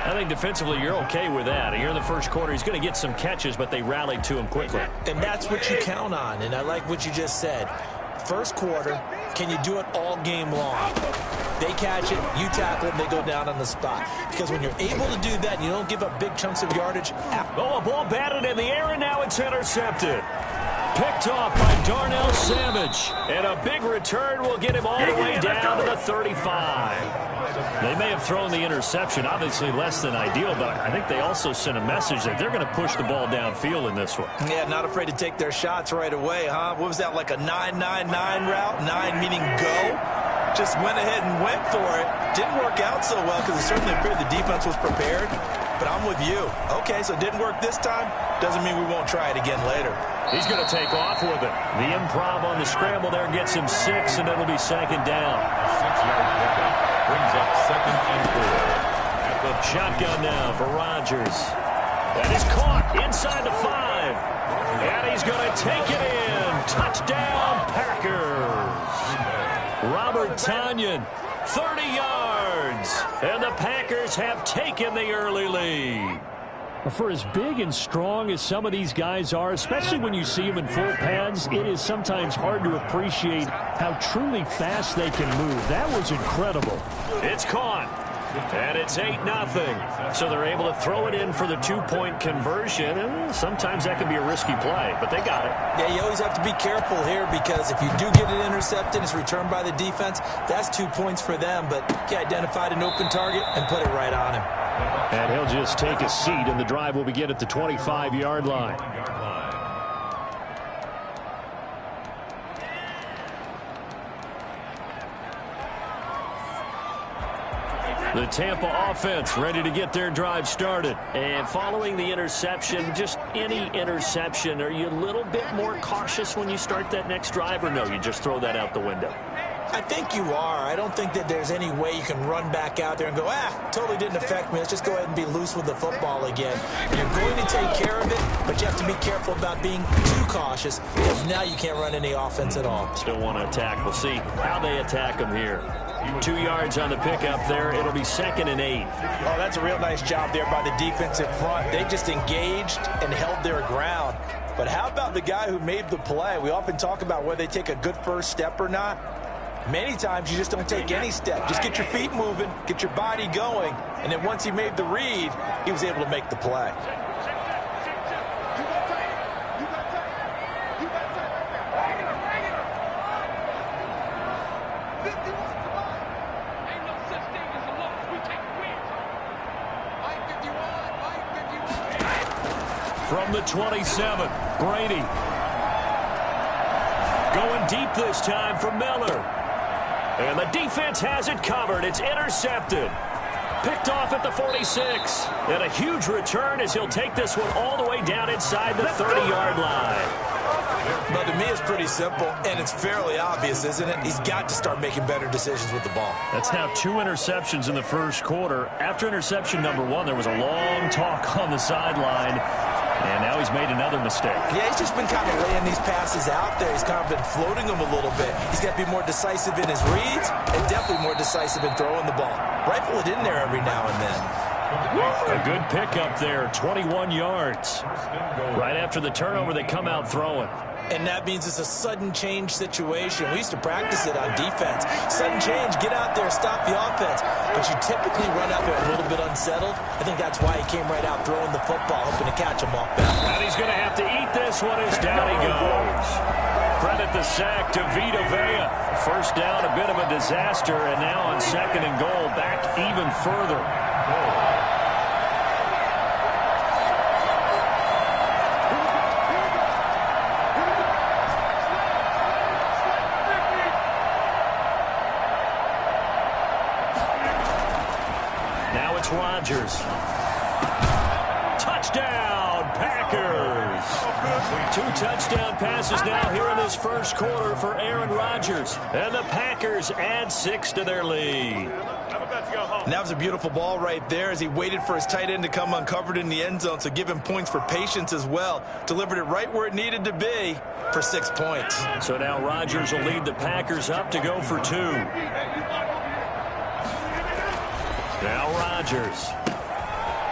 I think defensively you're okay with that. Here in the first quarter, he's going to get some catches, but they rallied to him quickly. And that's what you count on, and I like what you just said. First quarter, can you do it all game long? They catch it, you tackle them, they go down on the spot. Because when you're able to do that and you don't give up big chunks of yardage. A ball batted in the air, and now it's intercepted. Picked off by Darnell Savage. And a big return will get him all the way down to the 35. They may have thrown the interception, obviously less than ideal, but I think they also sent a message that they're going to push the ball downfield in this one. Yeah, not afraid to take their shots right away, huh? What was that, like a 9-9-9 route? 9 meaning go? Just went ahead and went for it. Didn't work out so well because it certainly appeared the defense was prepared. But I'm with you. Okay, so it didn't work this time. Doesn't mean we won't try it again later. He's going to take off with it. The improv on the scramble there gets him 6, and it'll be 2nd down. 6-yard pickup brings up 2nd and 4. At the shotgun now for Rodgers. That is caught inside the 5. And he's going to take it in. Touchdown, Packers. Robert Tonyan, 30 yards. And the Packers have taken the early lead. For as big and strong as some of these guys are, especially when you see them in full pads, it is sometimes hard to appreciate how truly fast they can move. That was incredible. It's caught. And it's 8-0. So they're able to throw it in for the 2-point conversion. And sometimes that can be a risky play, but they got it. Yeah, you always have to be careful here because if you do get it intercepted, it's returned by the defense. That's 2 points for them, but he identified an open target and put it right on him. And he'll just take a seat, and the drive will begin at the 25-yard line. The Tampa offense ready to get their drive started. And following the interception, just any interception, are you a little bit more cautious when you start that next drive, or no, you just throw that out the window? I think you are. I don't think that there's any way you can run back out there and go, totally didn't affect me. Let's just go ahead and be loose with the football again. You're going to take care of it, but you have to be careful about being too cautious because now you can't run any offense at all. Still want to attack. We'll see how they attack them here. 2 yards on the pickup there. It'll be 2nd and 8. Oh, that's a real nice job there by the defensive front. They just engaged and held their ground. But how about the guy who made the play? We often talk about whether they take a good first step or not. Many times you just don't take any step. Just get your feet moving, get your body going, and then once he made the read, he was able to make the play. From the 27, Brady. Going deep this time for Miller. And the defense has it covered. It's intercepted. Picked off at the 46. And a huge return as he'll take this one all the way down inside the 30-yard line. But to me, it's pretty simple, and it's fairly obvious, isn't it? He's got to start making better decisions with the ball. That's now 2 interceptions in the first quarter. After interception number 1, there was a long talk on the sideline. And now he's made another mistake. Yeah, he's just been kind of laying these passes out there. He's kind of been floating them a little bit. He's got to be more decisive in his reads and definitely more decisive in throwing the ball. Rifle it in there every now and then. A good pickup there, 21 yards. Right after the turnover, they come out throwing. And that means it's a sudden change situation. We used to practice it on defense. Sudden change, get out there, stop the offense. But you typically run out there a little bit unsettled. I think that's why he came right out throwing the football, hoping to catch him off balance. And he's going to have to eat this one as down he goes. Credit the sack to Vita Vea. First down, a bit of a disaster, and now on 2nd and goal, back even further. Rodgers. Touchdown, Packers. 2 touchdown passes now here in this first quarter for Aaron Rodgers. And the Packers add 6 to their lead. And that was a beautiful ball right there as he waited for his tight end to come uncovered in the end zone, so give him points for patience as well. Delivered it right where it needed to be for 6 points. So now Rodgers will lead the Packers up to go for 2. Now Rodgers.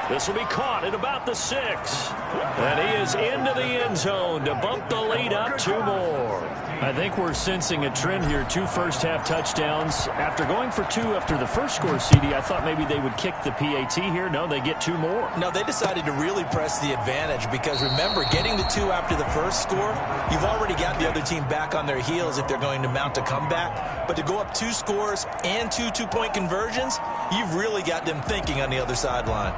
This will be caught at about the 6. And he is into the end zone to bump the lead up 2 more. I think we're sensing a trend here. 2 first-half touchdowns. After going for 2 after the first score, CD, I thought maybe they would kick the PAT here. No, they get 2 more. No, they decided to really press the advantage because, remember, getting the 2 after the first score, you've already got the other team back on their heels if they're going to mount a comeback. But to go up 2 scores and 2 two-point conversions, you've really got them thinking on the other sideline.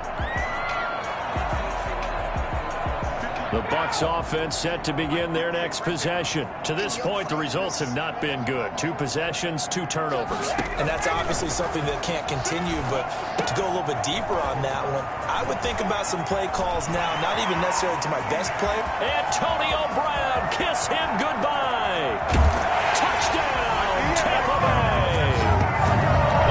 The Bucs offense set to begin their next possession. To this point, the results have not been good. 2 possessions, 2 turnovers. And that's obviously something that can't continue, but to go a little bit deeper on that one, I would think about some play calls now, not even necessarily to my best player. Antonio Brown, kiss him goodbye. Touchdown, Tampa Bay.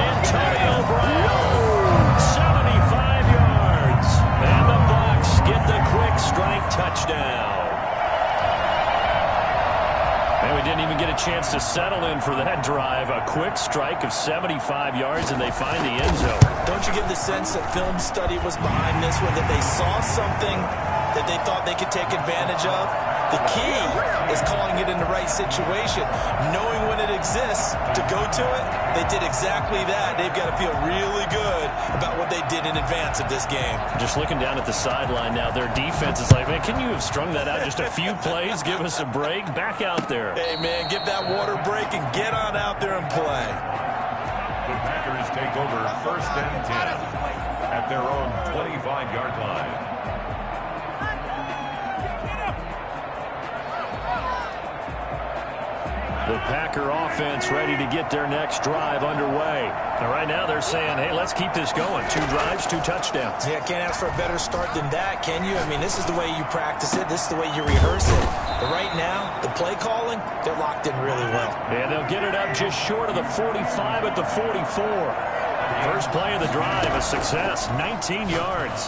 Antonio Brown, 75 yards. And the Bucs get the quick strike touchdown. And we didn't even get a chance to settle in for that drive. A quick strike of 75 yards, and they find the end zone. Don't you get the sense that film study was behind this one, that they saw something that they thought they could take advantage of? The key is calling it in the right situation, knowing when it exists to go to it. They did exactly that. They've got to feel really good about what they did in advance of this game. Just looking down at the sideline now, their defense is like, man, can you have strung that out just a few plays? Give us a break. Back out there. Hey, man, give that water break and get on out there and play. The Packers take over 1st and 10 at their own 25-yard line. The Packer offense ready to get their next drive underway. And right now they're saying, hey, let's keep this going. 2 drives, 2 touchdowns. Yeah, can't ask for a better start than that, can you? I mean, this is the way you practice it. This is the way you rehearse it. But right now, the play calling, they're locked in really well. And they'll get it up just short of the 45 at the 44. First play of the drive, a success, 19 yards.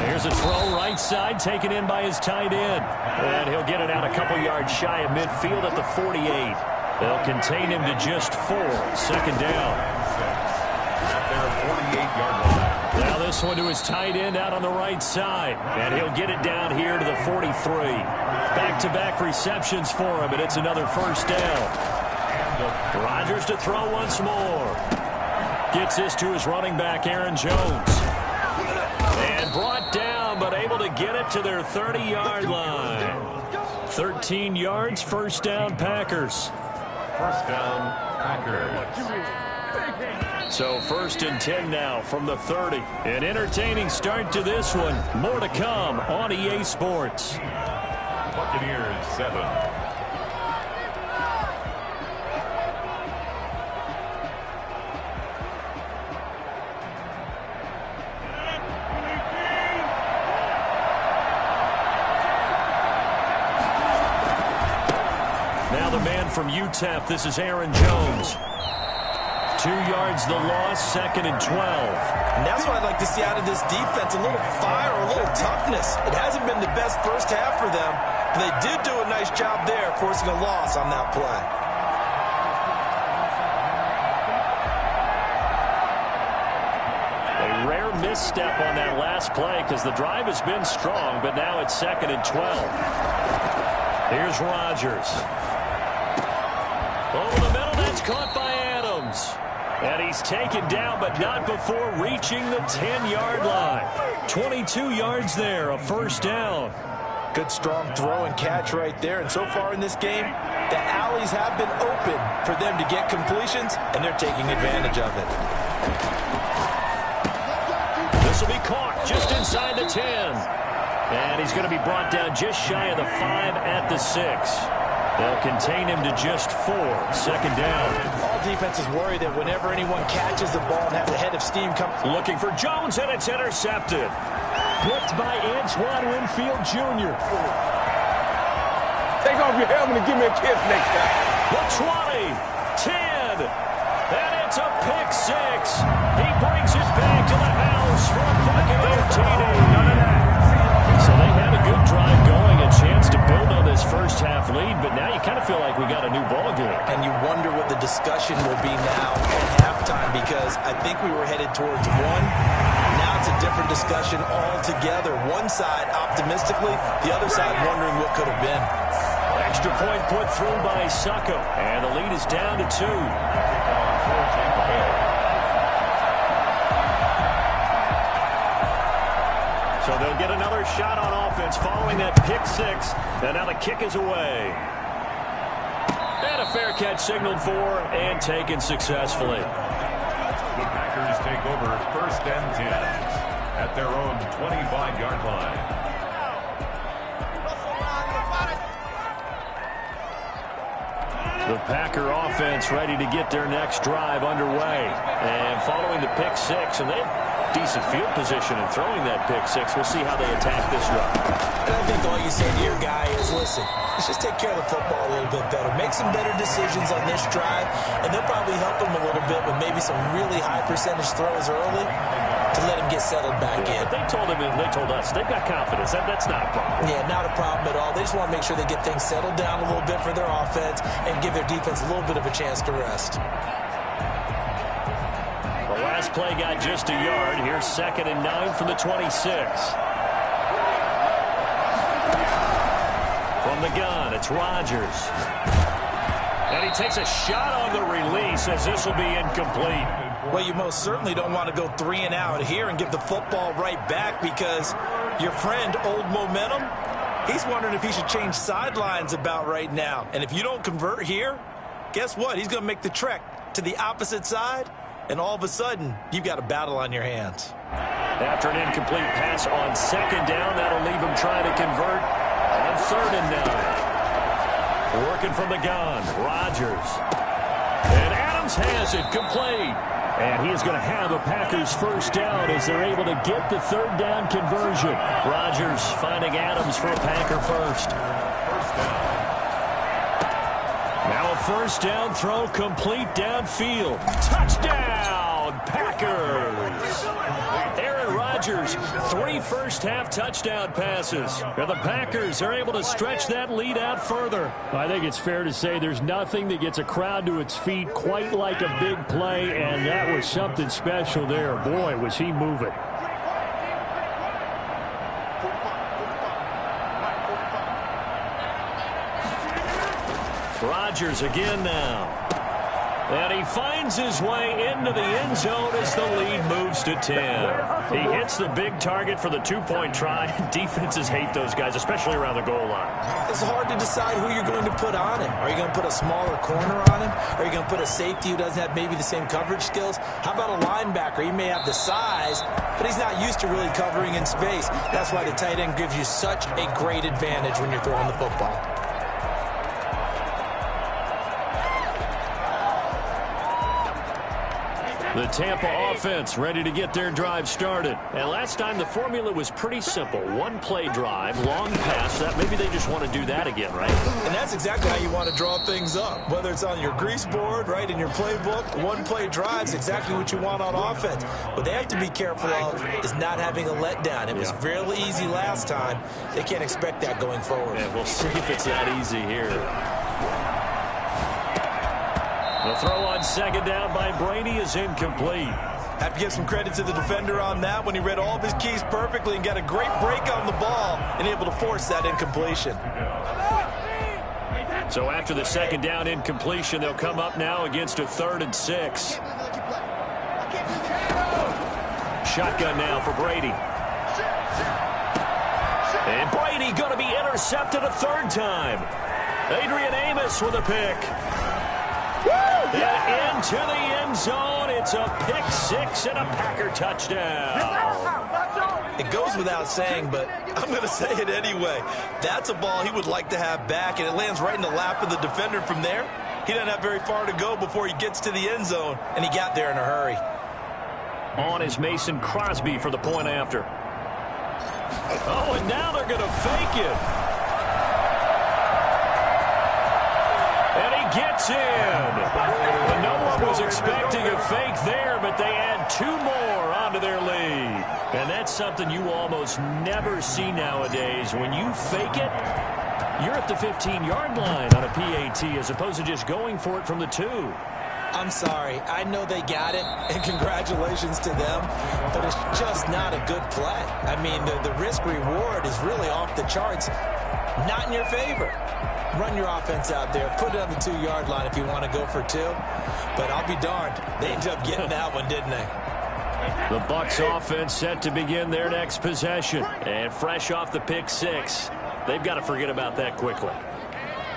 Here's a throw right side, taken in by his tight end. And he'll get it out a couple yards shy of midfield at the 48. They'll contain him to just 4. 2nd down. At their 48-yard line. Now this one to his tight end out on the right side. And he'll get it down here to the 43. Back-to-back receptions for him, and it's another 1st down. Rodgers to throw once more. Gets this to his running back, Aaron Jones. And brought down, but able to get it to their 30-yard line. 13 yards, 1st down, Packers. 1st down, Packers. So 1st and 10 now from the 30. An entertaining start to this one. More to come on EA Sports. Buccaneers 7. From UTEP, this is Aaron Jones. 2 yards the loss, 2nd and 12. And that's what I'd like to see out of this defense, a little fire, a little toughness. It hasn't been the best first half for them, but they did do a nice job there, forcing a loss on that play. A rare misstep on that last play because the drive has been strong, but now it's 2nd and 12. Here's Rodgers. Over the middle, that's caught by Adams. And he's taken down, but not before reaching the 10-yard line. 22 yards there, a 1st down. Good strong throw and catch right there. And so far in this game, the alleys have been open for them to get completions, and they're taking advantage of it. This will be caught just inside the 10. And he's going to be brought down just shy of the 5 at the 6. They'll contain him to just 4. 2nd down. All defenses worry that whenever anyone catches the ball and has a head of steam come. Looking for Jones, and it's intercepted. picked by Antoine Winfield Jr. Take off your helmet and give me a kiss next time. The 20, 10, and it's a pick six. He brings it back to the house for a Buccaneer TD. So they had a good drive going, a chance to build on this first half lead, but now you kind of feel like we got a new ball game. And you wonder what the discussion will be now at halftime, because I think we were headed towards one. Now it's a different discussion altogether. One side optimistically, the other side wondering what could have been. Extra point put through by Sacco, and the lead is down to 2. So they'll get another shot on offense following that pick six, and now the kick is away. And a fair catch signaled for and taken successfully. The Packers take over 1st and 10 at their own 25-yard line. The Packer offense ready to get their next drive underway. And following the pick six, and they have decent field position in throwing that pick six. We'll see how they attack this drive. And I think all you say to your guy is, listen, let's just take care of the football a little bit better. Make some better decisions on this drive, and they'll probably help him a little bit with maybe some really high percentage throws early to let him get settled back in. But they told him, and they told us, they've got confidence. That's not a problem. Yeah, not a problem at all. They just want to make sure they get things settled down a little bit for their offense and give their defense a little bit of a chance to rest. The last play got just a yard. Here's 2nd and 9 from the 26. From the gun, it's Rodgers. And he takes a shot on the release as this will be incomplete. Well, you most certainly don't want to go 3 and out here and give the football right back, because your friend, Old Momentum, he's wondering if he should change sidelines about right now. And if you don't convert here, guess what? He's going to make the trek to the opposite side, and all of a sudden, you've got a battle on your hands. After an incomplete pass on 2nd down, that'll leave him trying to convert on 3rd and 9. Working from the gun, Rodgers. And Adams has it complete. And he is going to have a Packers first down as they're able to get the 3rd down conversion. Rodgers finding Adams for a Packer first. Now a first down throw complete downfield. Touchdown, Packers. Aaron Rodgers, 3 first-half touchdown passes. And the Packers are able to stretch that lead out further. I think it's fair to say there's nothing that gets a crowd to its feet quite like a big play, and that was something special there. Boy, was he moving. Rodgers again now. And he finds his way into the end zone as the lead moves to 10. He hits the big target for the 2-point try. Defenses hate those guys, especially around the goal line. It's hard to decide who you're going to put on him. Are you going to put a smaller corner on him? Are you going to put a safety who doesn't have maybe the same coverage skills? How about a linebacker? He may have the size, but he's not used to really covering in space. That's why the tight end gives you such a great advantage when you're throwing the football. The Tampa offense ready to get their drive started. And last time the formula was pretty simple. 1-play drive, long pass. That maybe they just want to do that again, right? And that's exactly how you want to draw things up. Whether it's on your grease board, right, in your playbook, 1-play drive is exactly what you want on offense. What they have to be careful of is not having a letdown. It was fairly easy last time. They can't expect that going forward. And we'll see if it's that easy here. The throw on 2nd down by Brady is incomplete. Have to give some credit to the defender on that when he read all of his keys perfectly and got a great break on the ball and able to force that incompletion. So after the 2nd down incompletion, they'll come up now against a 3rd and 6. Shotgun now for Brady. And Brady going to be intercepted a 3rd time. Adrian Amos with a pick. And into the end zone, it's a pick 6 and a Packer touchdown. It goes without saying, but I'm going to say it anyway. That's a ball he would like to have back, and it lands right in the lap of the defender from there. He doesn't have very far to go before he gets to the end zone, and he got there in a hurry. On is Mason Crosby for the point after. Oh, and now they're going to fake it. And he gets in. Well, no one was expecting a fake there, but they add 2 more onto their lead. And that's something you almost never see nowadays. When you fake it, you're at the 15-yard line on a PAT as opposed to just going for it from the 2. I'm sorry. I know they got it, and congratulations to them, but it's just not a good play. I mean, the risk-reward is really off the charts, not in your favor. Run your offense out there. Put it on the 2-yard line if you want to go for 2. But I'll be darned. They ended up getting that one, didn't they? The Bucs offense set to begin their next possession. And fresh off the pick 6, they've got to forget about that quickly.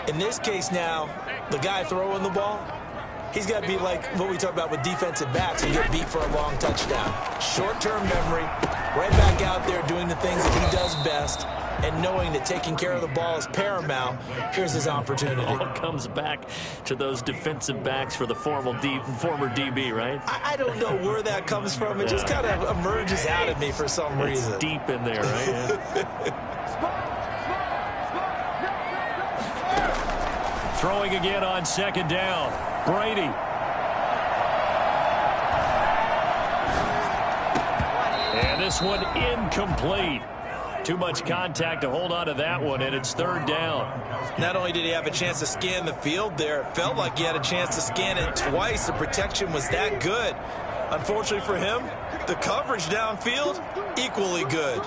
In this case now, the guy throwing the ball, he's got to be like what we talk about with defensive backs and get beat for a long touchdown. Short-term memory, right back out there doing the things that he does best, and knowing that taking care of the ball is paramount. Here's his opportunity. All comes back to those defensive backs for the former DB, right? I don't know where that comes from. It just kind of emerges out of me for some reason. It's deep in there, right? Throwing again on 2nd down. Brady. And this one incomplete. Too much contact to hold on to that one, and it's 3rd down. Not only did he have a chance to scan the field there, it felt like he had a chance to scan it twice. The protection was that good. Unfortunately for him, the coverage downfield, equally good.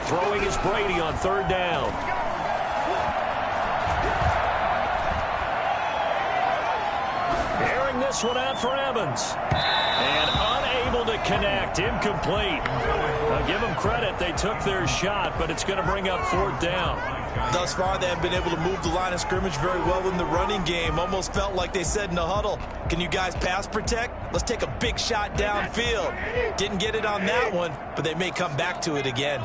Throwing is Brady on 3rd down. Airing this one out for Evans. And unable to connect. Incomplete. Now give them credit. They took their shot, but it's going to bring up 4th down. Thus far, they have been able to move the line of scrimmage very well in the running game. Almost felt like they said in the huddle, can you guys pass protect? Let's take a big shot downfield. Didn't get it on that one, but they may come back to it again.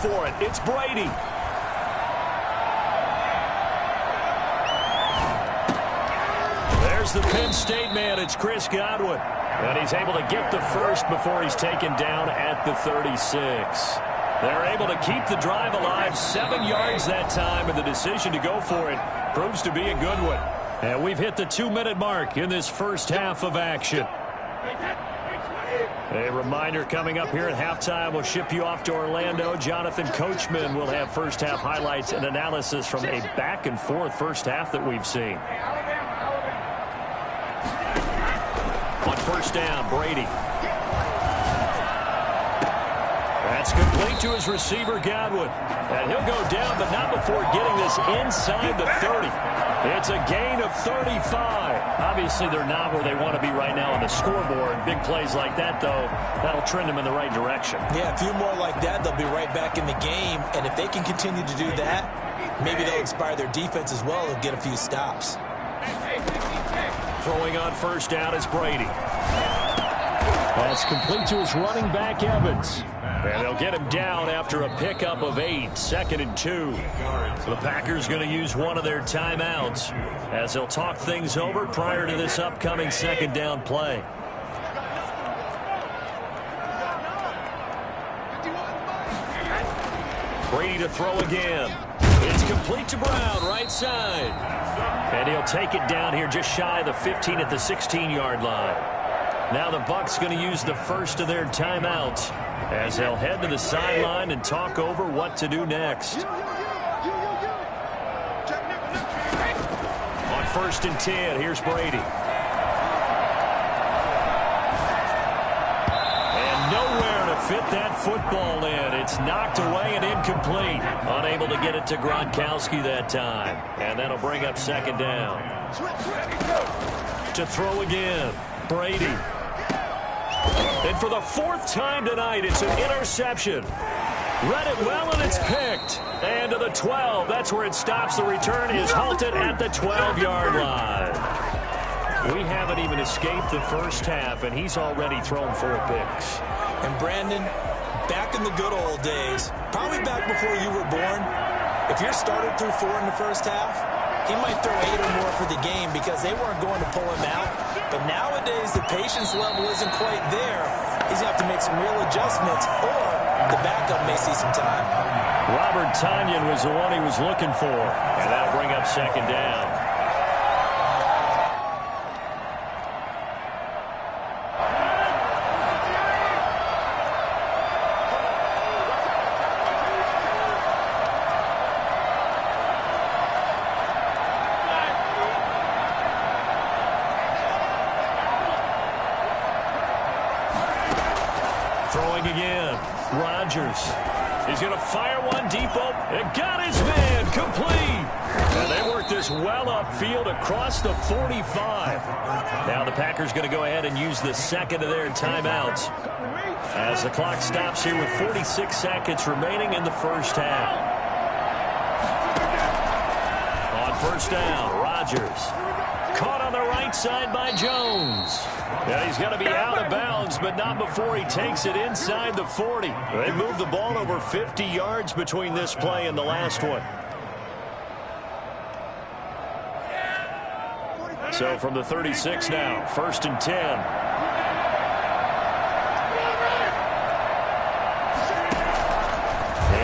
For it. It's Brady. There's the Penn State man. It's Chris Godwin. And he's able to get the first before he's taken down at the 36. They're able to keep the drive alive. 7 yards that time, and the decision to go for it proves to be a good one. And we've hit the 2-minute mark in this first half of action. A reminder coming up here at halftime, we'll ship you off to Orlando. Jonathan Coachman will have first half highlights and analysis from a back-and-forth first half that we've seen. On 1st down, Brady. That's complete to his receiver, Godwin. And he'll go down, but not before getting this inside the 30. It's a gain of 35. Obviously, they're not where they want to be right now on the scoreboard. Big plays like that, though, that'll trend them in the right direction. Yeah, a few more like that, they'll be right back in the game. And if they can continue to do that, maybe they'll inspire their defense as well and get a few stops. Throwing on 1st down is Brady. That's complete to his running back, Evans. And they'll get him down after a pickup of 8, 2nd and 2. The Packers going to use one of their timeouts as they'll talk things over prior to this upcoming 2nd down play. Brady to throw again. It's complete to Brown, right side. And he'll take it down here just shy of the 15 at the 16-yard line. Now the Bucs going to use the first of their timeouts as they'll head to the sideline and talk over what to do next. On 1st and 10, here's Brady. And nowhere to fit that football in. It's knocked away and incomplete. Unable to get it to Gronkowski that time. And that'll bring up 2nd down. To throw again, Brady. And for the fourth time tonight, it's an interception. Read it well, and it's picked. And to the 12. That's where it stops. The return is halted at the 12-yard line. We haven't even escaped the first half, and he's already thrown 4 picks. And Brandon, back in the good old days, probably back before you were born, if your starter threw 4 in the first half, he might throw 8 or more for the game because they weren't going to pull him out. But nowadays, the patience level isn't quite there. He's going to have to make some real adjustments, or the backup may see some time. Robert Tonyan was the one he was looking for, and that'll bring up second down. Throwing again. Rodgers. He's going to fire one deep open. And got his man complete. And they work this well upfield across the 45. Now the Packers going to go ahead and use the second of their timeouts as the clock stops here with 46 seconds remaining in the first half. On first down, Rodgers. Caught on the right side by Jones. Yeah, he's going to be out of bounds, but not before he takes it inside the 40. They moved the ball over 50 yards between this play and the last one. So from the 36 now, 1st and 10.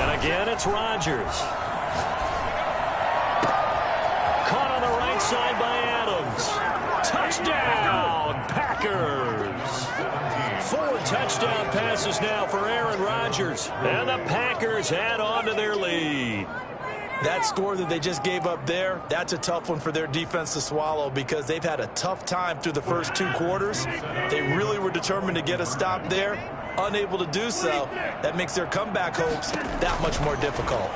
And again, it's Rodgers. Caught on the right side by Adams. Touchdown, Packers. 4 touchdown passes now for Aaron Rodgers. And the Packers add on to their lead. That score that they just gave up there, that's a tough one for their defense to swallow because they've had a tough time through the first 2 quarters. They really were determined to get a stop there. Unable to do so, that makes their comeback hopes that much more difficult.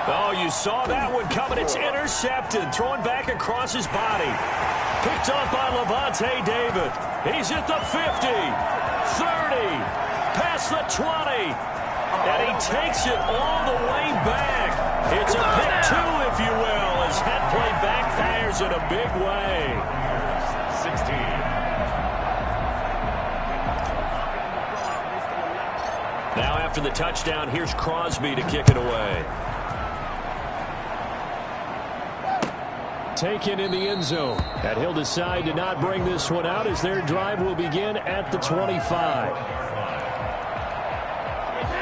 Oh, you saw that one coming. It's intercepted. Thrown back across his body. Picked off by Levante David. He's at the 50, 30, past the 20. And he takes it all the way back. It's a pick 2, if you will, as that play backfires in a big way. 16. Now after the touchdown, here's Crosby to kick it away. Taken in the end zone. And he'll decide to not bring this one out as their drive will begin at the 25.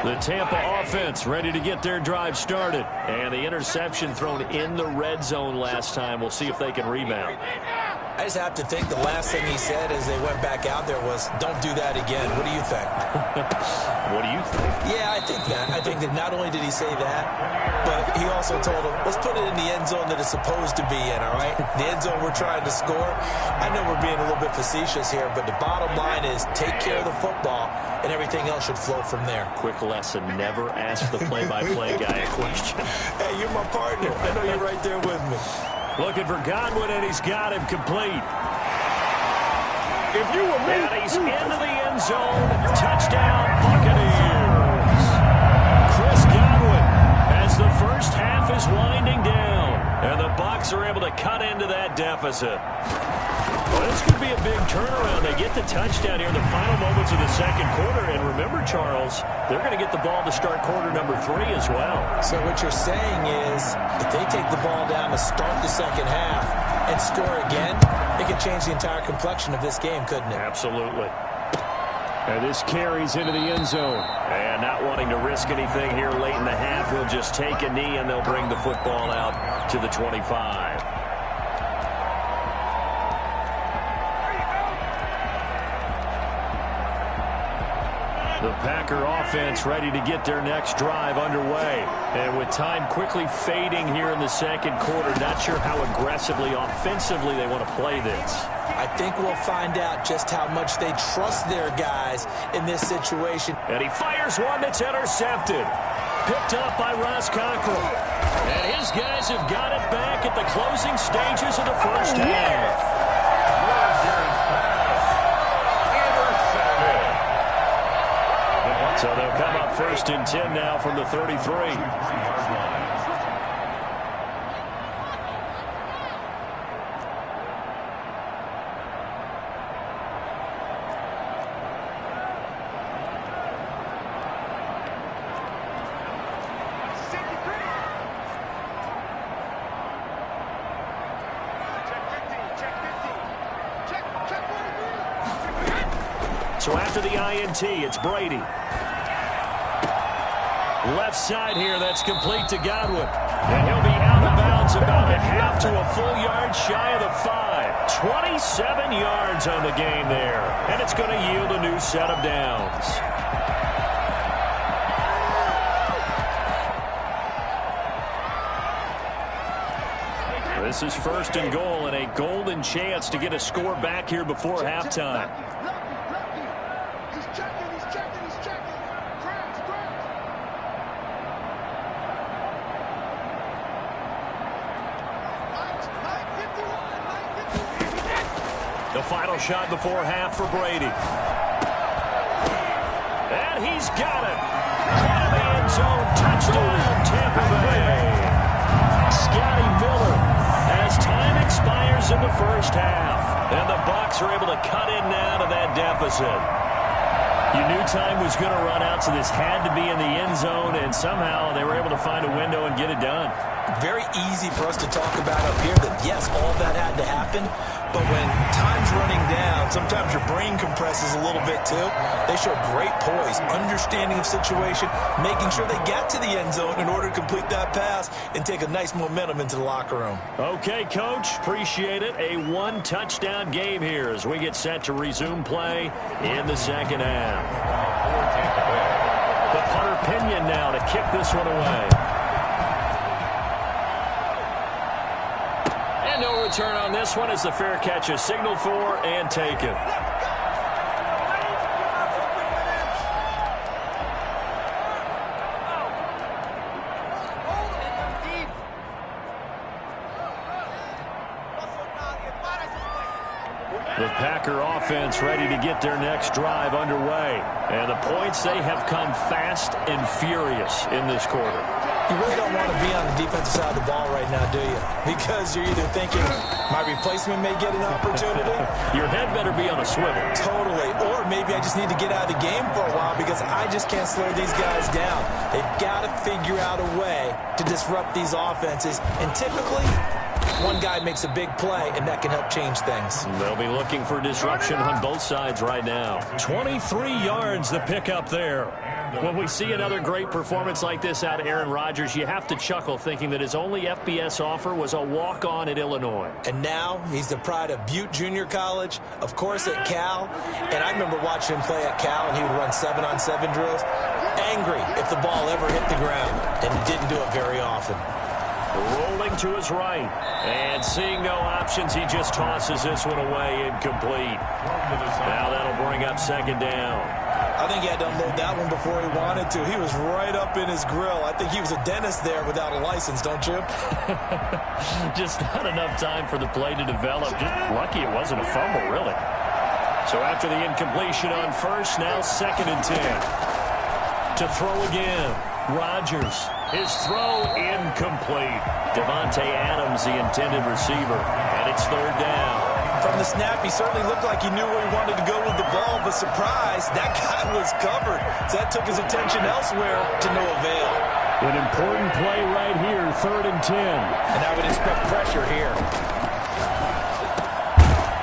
The Tampa offense ready to get their drive started. And the interception thrown in the red zone last time. We'll see if they can rebound. I just have to think the last thing he said as they went back out there was, don't do that again. What do you think? What do you think? Yeah, I think that. I think that not only did he say that, but he also told him, let's put it in the end zone that it's supposed to be in, all right? The end zone we're trying to score. I know we're being a little bit facetious here, but the bottom line is take care of the football, and everything else should flow from there. Quick lesson, never ask the play-by-play guy a question. Hey, you're my partner. I know you're right there with me. Looking for Godwin, and he's got him complete. If you were me, and he's into the end zone. Touchdown, Buccaneers. Chris Godwin, as the first half is winding down, and the Bucs are able to cut into that deficit. Well, this could be a big turnaround. They get the touchdown here in the final moments of the second quarter. And remember, Charles, they're going to get the ball to start quarter number 3 as well. So what you're saying is if they take the ball down to start the second half and score again, it could change the entire complexion of this game, couldn't it? Absolutely. And this carries into the end zone. And not wanting to risk anything here late in the half, he'll just take a knee and they'll bring the football out to the 25. The Packer offense ready to get their next drive underway. And with time quickly fading here in the second quarter, not sure how aggressively, offensively they want to play this. I think we'll find out just how much they trust their guys in this situation. And he fires one that's intercepted. Picked up by Ross Cockrell. And his guys have got it back at the closing stages of the first half. 1st and 10 now from the 33. So after the INT, it's Brady. Left side here, that's complete to Godwin. And he'll be out of bounds about a half to a full yard shy of the 5. 27 yards on the game there. And it's going to yield a new set of downs. This is 1st and goal and a golden chance to get a score back here before halftime. The final shot before half for Brady. And he's got it. Out of the end zone. Touchdown, Tampa Bay. Scotty Miller as time expires in the first half. And the Bucs are able to cut in now to that deficit. You knew time was going to run out, so this had to be in the end zone, and somehow they were able to find a window and get it done. Very easy for us to talk about up here that, yes, all that had to happen. But when time's running down, sometimes your brain compresses a little bit too. They show great poise, understanding of situation, making sure they get to the end zone in order to complete that pass and take a nice momentum into the locker room. Okay, Coach, appreciate it. A one-touchdown game here as we get set to resume play in the second half. The punter Pinion now to kick this one away. No return on this one as the fair catch is signaled for and taken. The Packer offense ready to get their next drive underway. And the points, they have come fast and furious in this quarter. You really don't want to be on the defensive side of the ball right now, do you? Because you're either thinking, my replacement may get an opportunity. Your head better be on a swivel. Totally. Or maybe I just need to get out of the game for a while because I just can't slow these guys down. They've got to figure out a way to disrupt these offenses. And typically, one guy makes a big play, and that can help change things. They'll be looking for disruption on both sides right now. 23 yards the pickup there. When we see another great performance like this out of Aaron Rodgers, you have to chuckle thinking that his only FBS offer was a walk-on at Illinois. And now he's the pride of Butte Junior College, of course at Cal. And I remember watching him play at Cal, and he would run 7-on-7 drills. Angry if the ball ever hit the ground, and he didn't do it very often. Rolling to his right. And seeing no options, he just tosses this one away incomplete. Now that'll bring up second down. I think he had to unload that one before he wanted to. He was right up in his grill. I think he was a dentist there without a license, don't you? Just not enough time for the play to develop. Just lucky it wasn't a fumble, really. So after the incompletion on first, now 2nd and 10. To throw again, Rodgers. His throw incomplete. Davante Adams, the intended receiver. And it's 3rd down. From the snap, he certainly looked like he knew where he wanted to go with the ball, but surprise, that guy was covered. So that took his attention elsewhere to no avail. An important play right here, 3rd and 10. And I would expect pressure here.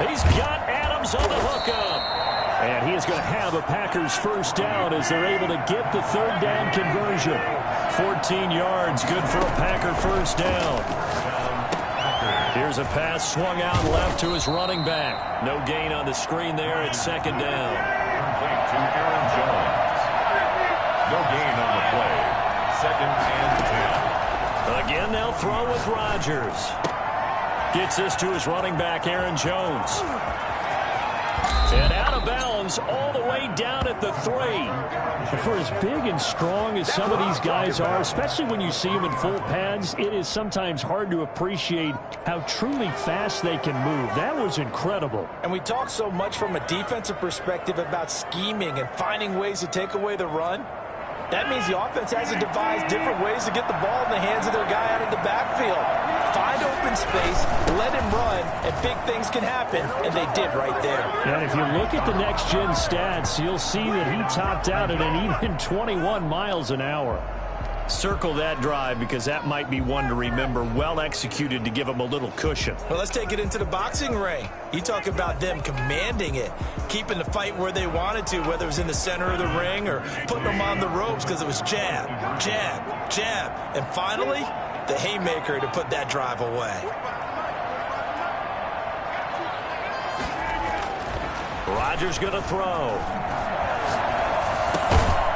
He's got Adams on the hookup. And he is going to have a Packers first down as they're able to get the 3rd down conversion. 14 yards, good for a Packer first down. Here's a pass swung out left to his running back. No gain on the screen there. It's 2nd down. Complete to Aaron Jones. No gain on the play. 2nd and 10. Again, they'll throw with Rodgers. Gets this to his running back, Aaron Jones. And out of bounds all the way down at the 3. For as big and strong as some of these guys are, especially when you see them in full pads, it is sometimes hard to appreciate how truly fast they can move. That was incredible. And we talk so much from a defensive perspective about scheming and finding ways to take away the run. That means the offense has to devise different ways to get the ball in the hands of their guy out of the backfield. Find open space, let him run, and big things can happen, and they did right there. And if you look at the next-gen stats, you'll see that he topped out at an even 21 miles an hour. Circle that drive because that might be one to remember. Well executed to give him a little cushion. Well, let's take it into the boxing ring. You talk about them commanding it, keeping the fight where they wanted to, whether it was in the center of the ring or putting them on the ropes because it was jab, jab, jab. And finally, the haymaker to put that drive away. Rodgers going to throw.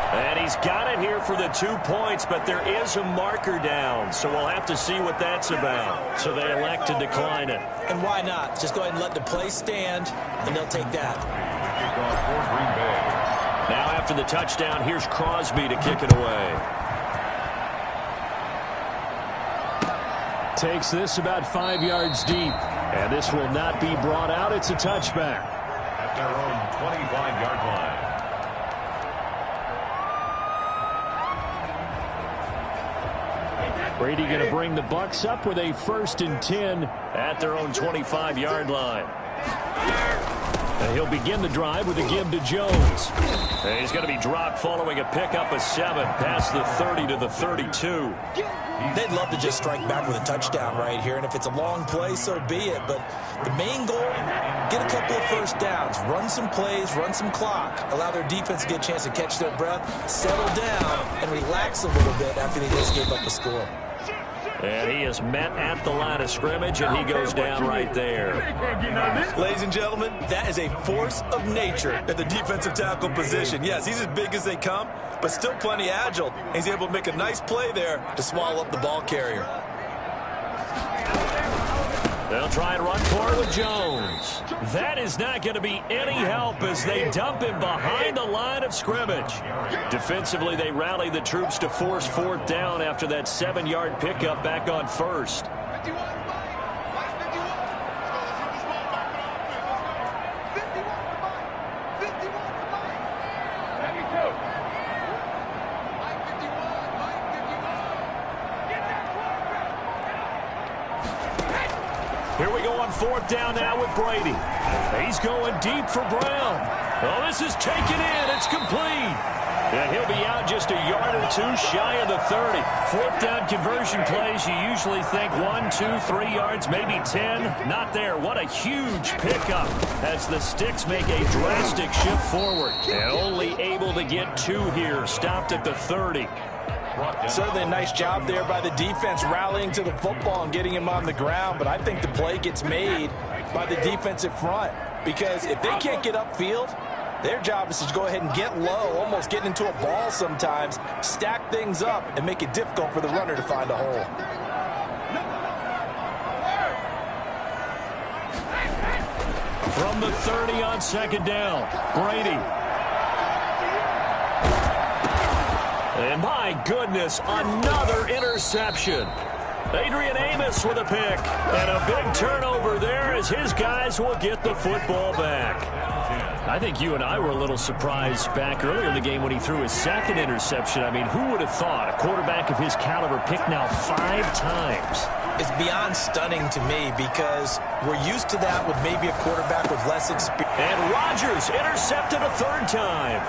And he's got it here for the 2 points, but there is a marker down, so we'll have to see what that's about. So they elect to decline it. And why not? Just go ahead and let the play stand, and they'll take that. Now after the touchdown, here's Crosby to kick it away. Takes this about 5 yards deep, and this will not be brought out. It's a touchback. At their own 25-yard line. Brady going to bring the Bucs up with a 1st and 10 at their own 25-yard line. And he'll begin the drive with a give to Jones. And he's going to be dropped following a pickup of 7 past the 30 to the 32. They'd love to just strike back with a touchdown right here, and if it's a long play, so be it. But the main goal, get a couple of first downs, run some plays, run some clock, allow their defense to get a chance to catch their breath, settle down, and relax a little bit after they just gave up a score. And he is met at the line of scrimmage, and he goes down right there. Ladies and gentlemen, that is a force of nature at the defensive tackle position. Yes, he's as big as they come, but still plenty agile. He's able to make a nice play there to swallow up the ball carrier. They'll try and run for it with Jones. That is not going to be any help as they dump him behind the line of scrimmage. Defensively, they rally the troops to force 4th down after that 7-yard pickup back on 1st. Here we go on 4th down now with Brady. He's going deep for Brown. Oh, this is taken in. It's complete. And he'll be out just a yard or 2 shy of the 30. 4th down conversion plays, you usually think 1, 2, 3 yards, maybe 10. Not there. What a huge pickup as the Sticks make a drastic shift forward. And only able to get 2 here. Stopped at the 30. Certainly a nice job there by the defense rallying to the football and getting him on the ground, but I think the play gets made by the defensive front because if they can't get upfield, their job is to go ahead and get low, almost get into a ball sometimes, stack things up, and make it difficult for the runner to find a hole. From the 30 on 2nd down, Brady. And my goodness, another interception. Adrian Amos with a pick. And a big turnover there as his guys will get the football back. I think you and I were a little surprised back earlier in the game when he threw his 2nd interception. I mean, who would have thought a quarterback of his caliber picked now 5 times? It's beyond stunning to me because we're used to that with maybe a quarterback with less experience. And Rodgers intercepted a 3rd time.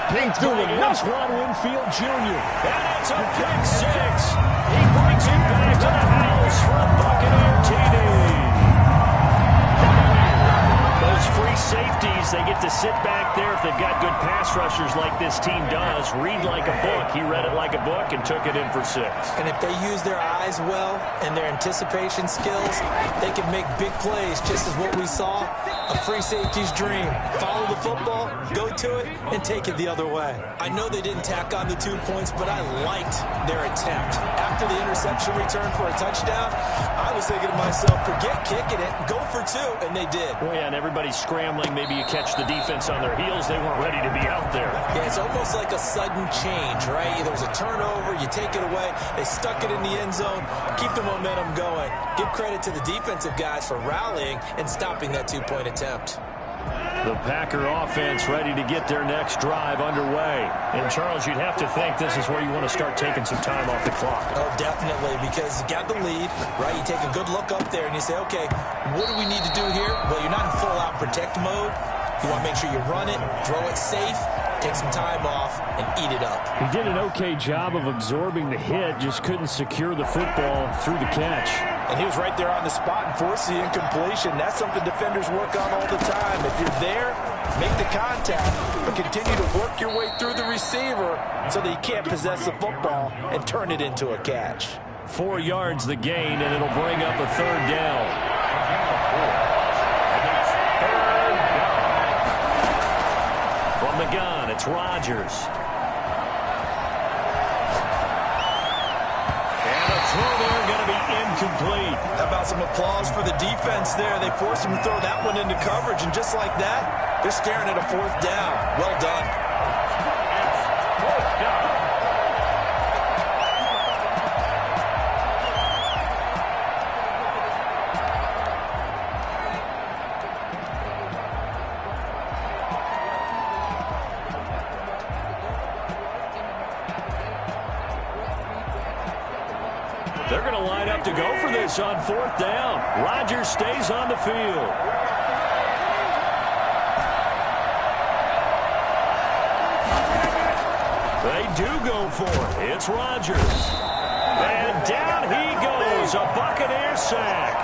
Pink's doing Ron Winfield Jr. And it's a pick 6. He brings it back to the house from Buccaneer TD. Those free safeties, they get to sit back there if they've got good pass rushers like this team does. Read like a book. He read it like a book and took it in for 6. And if they use their eyes well and their anticipation skills, they can make big plays, just as what we saw, a free safety's dream. Follow the football, go to it, and take it the other way. I know they didn't tack on the 2 points, but I liked their attempt. After the interception return for a touchdown, I was thinking to myself, forget kicking it, go for 2, and they did. Oh, yeah, and everybody's scrambling. Maybe you catch the defense on their heels. They weren't ready to be out there. Yeah, it's almost like a sudden change, right? There was a turnover, you take it away, they stuck it in the end zone, keep the momentum going. Give credit to the defensive guys for rallying and stopping that 2-point attempt. The Packer offense ready to get their next drive underway. And, Charles, you'd have to think this is where you want to start taking some time off the clock. Oh, definitely, because you got the lead, right? You take a good look up there and you say, okay, what do we need to do here? Well, you're not in full-out protect mode. You want to make sure you run it, throw it safe, take some time off, and eat it up. He did an okay job of absorbing the hit, just couldn't secure the football through the catch. And he was right there on the spot and forced the incompletion. That's something defenders work on all the time. If you're there, make the contact, but continue to work your way through the receiver so that you can't possess the football and turn it into a catch. 4 yards the gain, and it'll bring up a third down. From the gun, it's Rodgers. And a throw there going to be incomplete. How about some applause for the defense there? They forced him to throw that one into coverage, and just like that, they're staring at a fourth down. Well done. They're going to line up to go for this on fourth down. Rodgers stays on the field. They do go for it. It's Rodgers. And down he goes. A Buccaneer sack.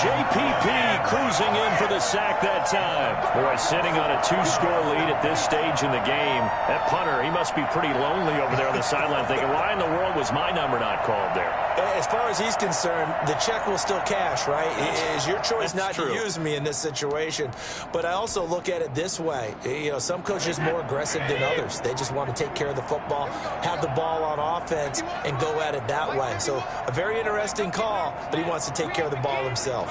JPP cruising in for the sack that time. Boy, sitting on a 2-score lead at this stage in the game. That punter, he must be pretty lonely over there on the sideline thinking, why in the world was my number not called there? As far as he's concerned, the check will still cash, right? It is your choice not to use me in this situation. But I also look at it this way. You know, some coaches are more aggressive than others. They just want to take care of the football, have the ball on offense, and go at it that way. So a very interesting call, but he wants to take care of the ball himself.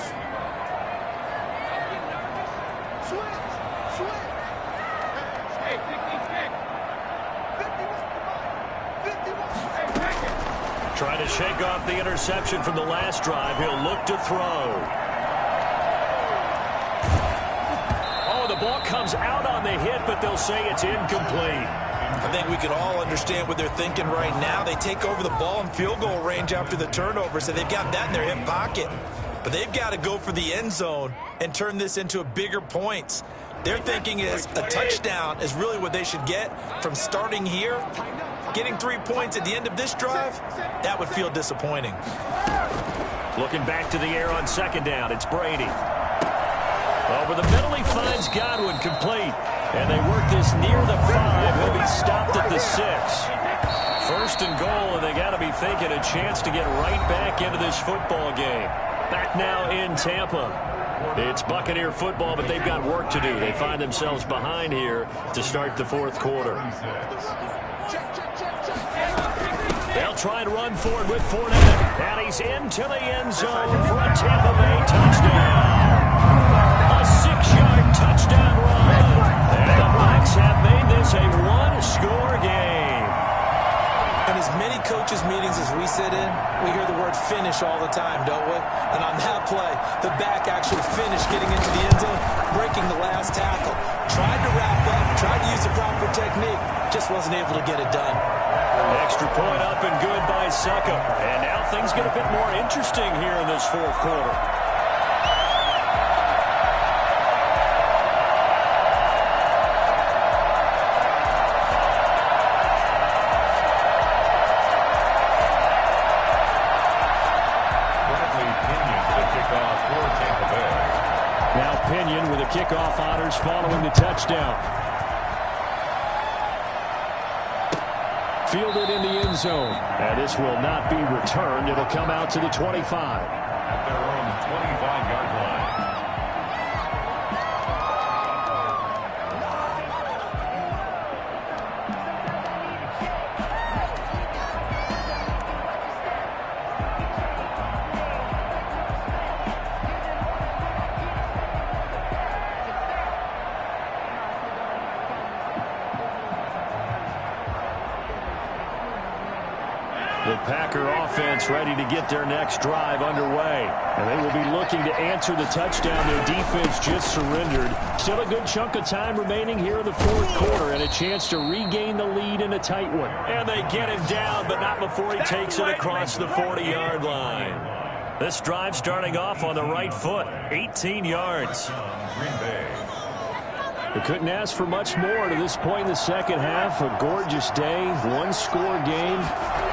Trying to shake off the interception from the last drive. He'll look to throw. Oh, the ball comes out on the hit, but they'll say it's incomplete. I think we can all understand what they're thinking right now. They take over the ball in field goal range after the turnover, so they've got that in their hip pocket. But they've got to go for the end zone and turn this into a bigger points. Their thinking is a touchdown is really what they should get from starting here. Getting 3 points at the end of this drive, that would feel disappointing. Looking back to the air on second down, it's Brady. Over the middle, he finds Godwin complete. And they work this near the 5. He'll be stopped at the 6. First and goal, and they got to be thinking a chance to get right back into this football game. Back now in Tampa. It's Buccaneer football, but they've got work to do. They find themselves behind here to start the fourth quarter. They'll try and run forward with Fournette. And he's into the end zone for a Tampa Bay touchdown. A 6-yard touchdown run. And the Bucs have made this a one-score game. In as many coaches' meetings as we sit in, we hear the word finish all the time, don't we? And on that play, the back actually finished getting into the end zone, breaking the last tackle. Tried to wrap up, tried to use the proper technique, just wasn't able to get it done. Extra point up and good by Succop. And now things get a bit more interesting here in this fourth quarter. Now Pinion with the kickoff honors following the touchdown. Fielded in the end zone. And this will not be returned. It'll come out to the 25. At their own 25-yard line. The Packer offense ready to get their next drive underway. And they will be looking to answer the touchdown their defense just surrendered. Still a good chunk of time remaining here in the fourth quarter and a chance to regain the lead in a tight one. And they get him down, but not before he takes it across the 40-yard line. This drive starting off on the right foot, 18 yards. Green Bay. They couldn't ask for much more to this point in the second half. A gorgeous day, one-score game.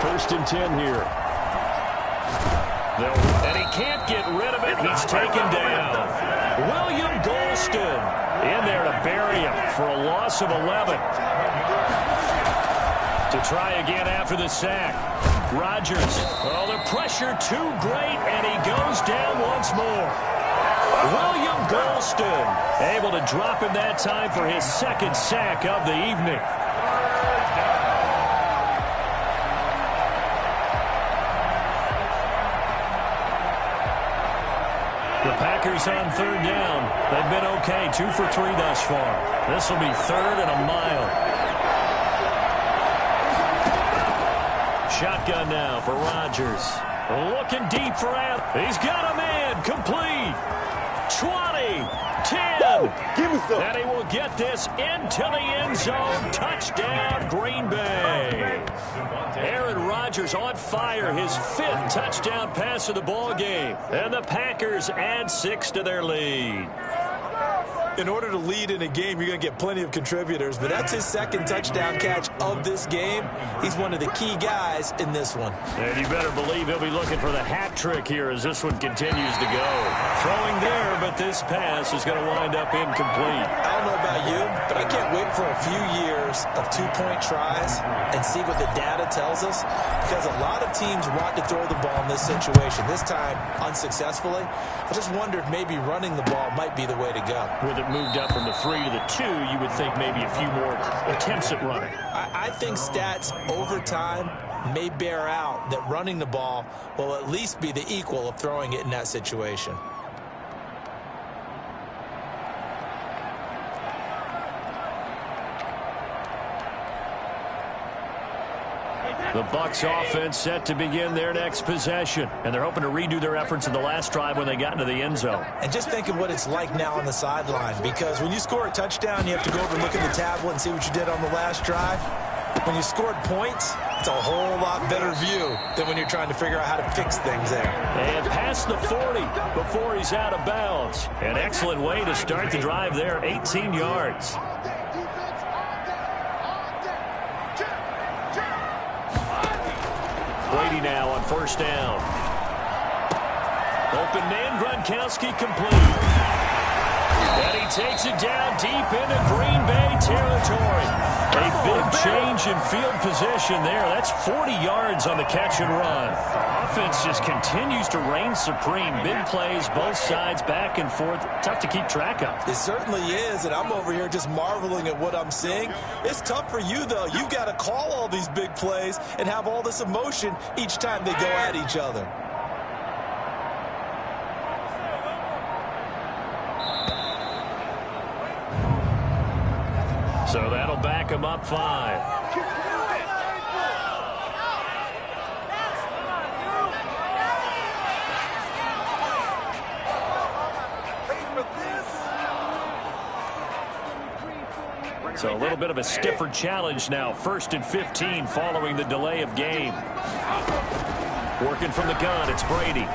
1st and 10 here. And he can't get rid of it. He's taken down. William Golston in there to bury him for a loss of 11. To try again after the sack. Rodgers. Oh, the pressure too great, and he goes down once more. William Golston able to drop him that time for his 2nd sack of the evening. The Packers on 3rd down. They've been okay, 2 for 3 thus far. This will be 3rd and a mile. Shotgun now for Rodgers. Looking deep for Allen. He's got a man. Complete. 20, 10, give me some. and he will get this into the end zone. Touchdown, Green Bay. Aaron Rodgers on fire, his 5th touchdown pass of the ball game, and the Packers add 6 to their lead. In order to lead in a game, you're going to get plenty of contributors, but that's his 2nd touchdown catch of this game. He's one of the key guys in this one. And you better believe he'll be looking for the hat trick here as this one continues to go. Throwing there, but this pass is going to wind up incomplete. I don't know about you, but I can't wait for a few years of 2-point tries and see what the data tells us, because a lot of teams want to throw the ball in this situation, this time unsuccessfully. I just wonder if maybe running the ball might be the way to go. With it moved up from the 3 to the 2, you would think maybe a few more attempts at running. I think stats over time may bear out that running the ball will at least be the equal of throwing it in that situation. The Bucs offense set to begin their next possession, and they're hoping to redo their efforts in the last drive when they got into the end zone. And just think of what it's like now on the sideline, because when you score a touchdown, you have to go over and look at the tablet and see what you did on the last drive. When you scored points, it's a whole lot better view than when you're trying to figure out how to fix things there. And past the 40 before he's out of bounds. An excellent way to start the drive there, 18 yards. Brady now on 1st down. Open man, Gronkowski complete. And he takes it down deep into Green Bay territory. A big change in field position there. That's 40 yards on the catch and run. The offense just continues to reign supreme. Big plays, both sides, back and forth. Tough to keep track of. It certainly is, and I'm over here just marveling at what I'm seeing. It's tough for you, though. You've got to call all these big plays and have all this emotion each time they go at each other. So that'll back him up 5. So a little bit of a stiffer challenge now. 1st and 15 following the delay of game. Working from the gun, it's Brady.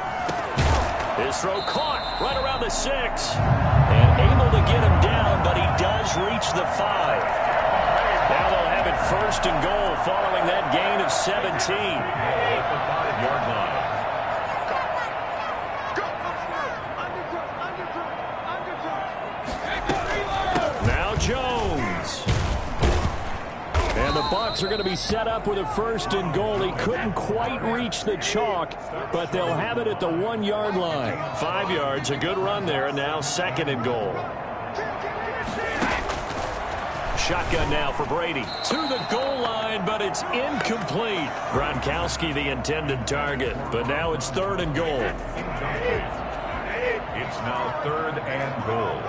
His throw caught right around the 6. And able to get him down, but he does reach the 5. Now they'll have it 1st and goal following that gain of 17. At the 5-yard line. Now Jones. And the Bucs are going to be set up with a 1st and goal. He couldn't quite reach the chalk, but they'll have it at the 1-yard line. 5 yards, a good run there, and now 2nd and goal. Shotgun now for Brady. To the goal line, but it's incomplete. Gronkowski the intended target, but now it's 3rd and goal. It's now 3rd and goal.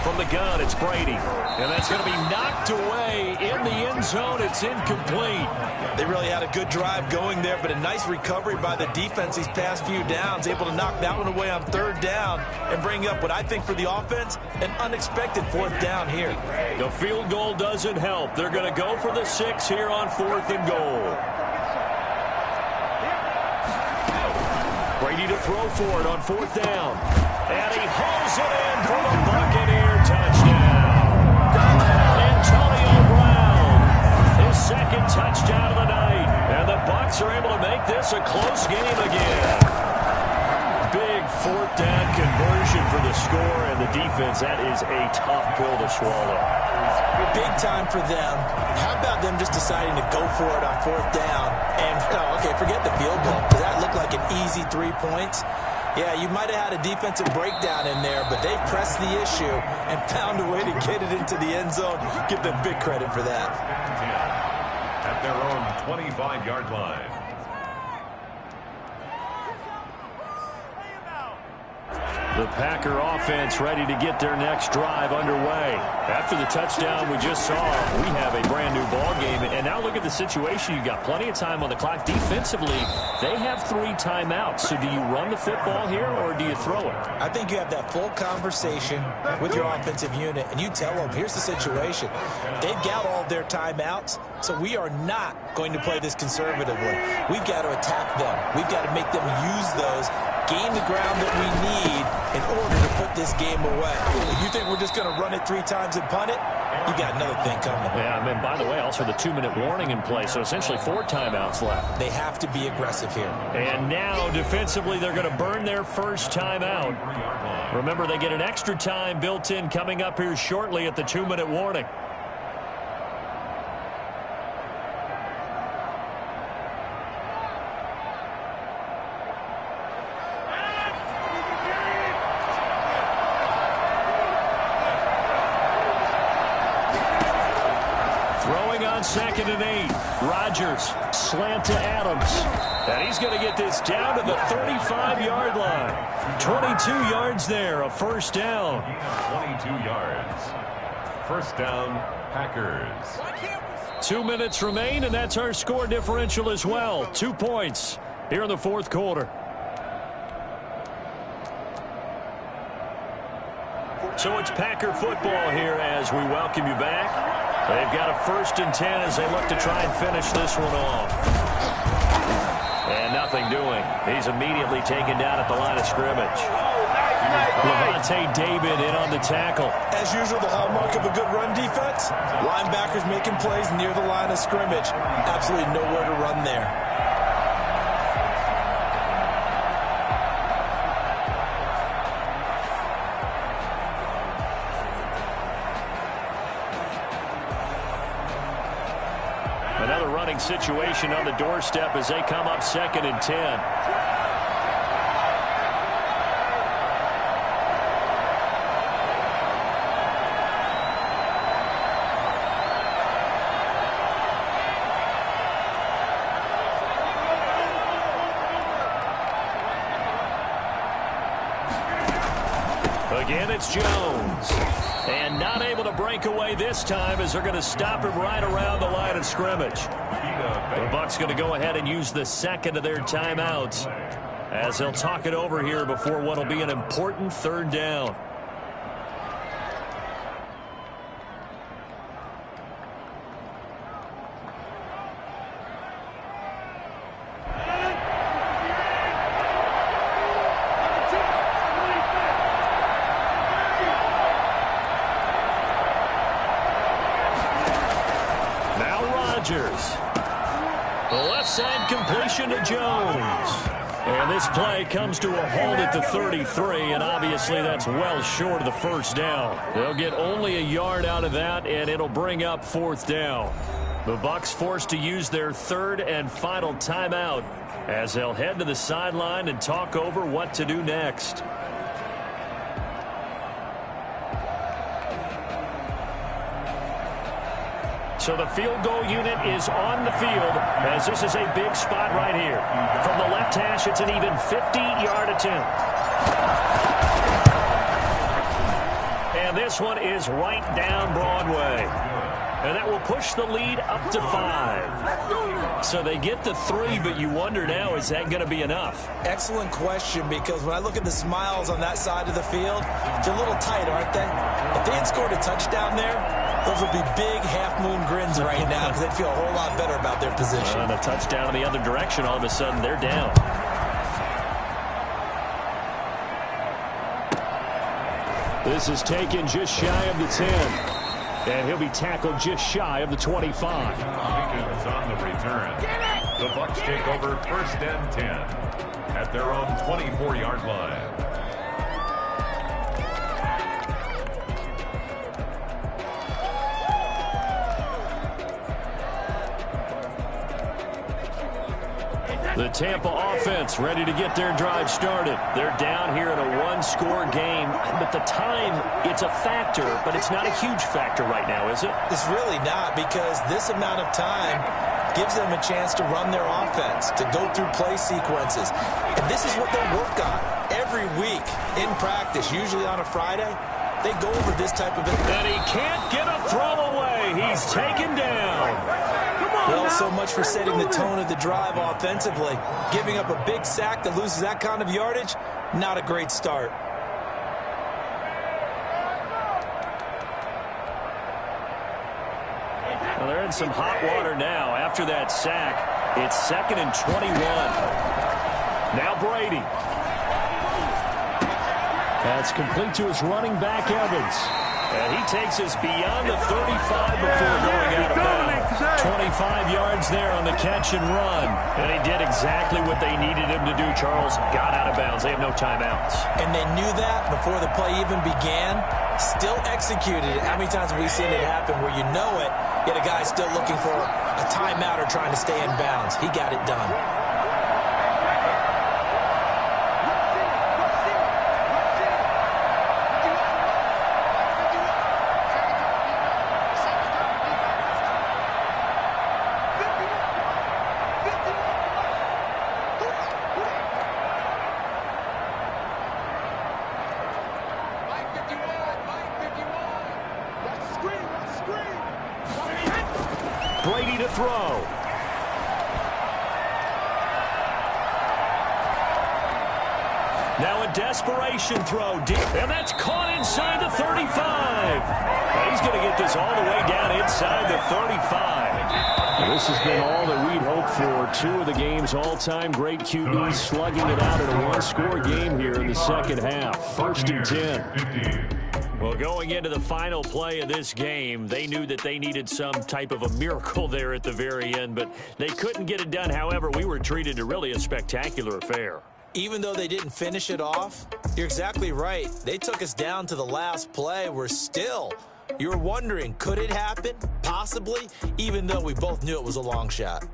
From From the gun, it's Brady. And that's going to be knocked away in the end zone. It's incomplete. They really had a good drive going there, but a nice recovery by the defense these past few downs, able to knock that one away on third down and bring up what I think for the offense, an unexpected fourth down here. The field goal doesn't help. They're going to go for the 6 here on 4th and goal. Brady to throw for it on 4th down. And he hauls it in for the Buccaneer touchdown. Antonio Brown, his second touchdown of the night. And the Bucs are able to make this a close game again. Big 4th down conversion for the score, and the defense, that is a tough pill to swallow. Big time for them. How about them just deciding to go for it on 4th down? And, okay, forget the field goal. Does that look like an easy 3 points? Yeah, you might have had a defensive breakdown in there, but they pressed the issue and found a way to get it into the end zone. Give them big credit for that. At their own 25-yard line. The Packer offense ready to get their next drive underway. After the touchdown we just saw, we have a brand new ball game. And now look at the situation. You've got plenty of time on the clock. Defensively, they have 3 timeouts. So do you run the football here or do you throw it? I think you have that full conversation with your offensive unit, and you tell them, here's the situation. They've got all their timeouts, so we are not going to play this conservatively. We've got to attack them. We've got to make them use those, gain the ground that we need in order to put this game away. If you think we're just going to run it 3 times and punt it, you got another thing coming. Yeah, I mean, by the way, also the 2-minute warning in play, so essentially 4 timeouts left. They have to be aggressive here. And now, defensively, they're going to burn their first timeout. Remember, they get an extra time built in coming up here shortly at the 2-minute warning. Second and 8. Rodgers, slant to Adams. And he's going to get this down to the 35-yard line. 22 yards there, a first down. 22 yards. First down, Packers. 2 minutes remain, and that's our score differential as well. 2 points here in the 4th quarter. So it's Packer football here as we welcome you back. They've got a 1st and 10 as they look to try and finish this one off. And nothing doing. He's immediately taken down at the line of scrimmage. Levante David in on the tackle. As usual, the hallmark of a good run defense, linebackers making plays near the line of scrimmage. Absolutely nowhere to run there. Another running situation on the doorstep as they come up 2nd and 10. Again, it's Jones. And not able to break away this time as they're going to stop him right around the line of scrimmage. The Bucs going to go ahead and use the 2nd of their timeouts as they'll talk it over here before what will be an important 3rd down. The left side completion to Jones. And this play comes to a halt at the 33, and obviously that's well short of the first down. They'll get only a yard out of that, and it'll bring up 4th down. The Bucs forced to use their 3rd and final timeout as they'll head to the sideline and talk over what to do next. So the field goal unit is on the field as this is a big spot right here. From the left hash, it's an even 50-yard attempt. And this one is right down Broadway. And that will push the lead up to 5. So they get the 3, but you wonder now, is that going to be enough? Excellent question, because when I look at the smiles on that side of the field, they're a little tight, aren't they? If they had scored a touchdown there, those would be big half-moon grins right now because they'd feel a whole lot better about their position. And a touchdown in the other direction, all of a sudden they're down. This is taken just shy of the 10. And he'll be tackled just shy of the 25. Jenkins on the return. The Bucs take over 1st and 10 at their own 24-yard line. The Tampa offense ready to get their drive started. They're down here in a one-score game, but the time, it's a factor, but it's not a huge factor right now, is it? It's really not, because this amount of time gives them a chance to run their offense, to go through play sequences. And this is what they work on every week in practice, usually on a Friday. They go over this type of... And he can't get a throw away. He's taken down. Well, so much for setting the tone of the drive offensively. Giving up a big sack that loses that kind of yardage, not a great start. Well, they're in some hot water now. After that sack, it's 2nd and 21. Now Brady. That's complete to his running back, Evans. And he takes us beyond the 35 before going out of bounds. 25 yards there on the catch and run. And he did exactly what they needed him to do, Charles. Got out of bounds. They have no timeouts. And they knew that before the play even began. Still executed it. How many times have we seen it happen where you know it, yet a guy still looking for a timeout or trying to stay in bounds? He got it done. Brady to throw. Now a desperation throw deep, and that's caught inside the 35. And he's going to get this all the way down inside the 35. This has been all that we'd hoped for. 2 of the game's all-time great QBs slugging it out in a one-score game here in the second half. 1st and 10. Well, going into the final play of this game, they knew that they needed some type of a miracle there at the very end, but they couldn't get it done. However, we were treated to really a spectacular affair. Even though they didn't finish it off, you're exactly right. They took us down to the last play. You're wondering, could it happen? Possibly, even though we both knew it was a long shot.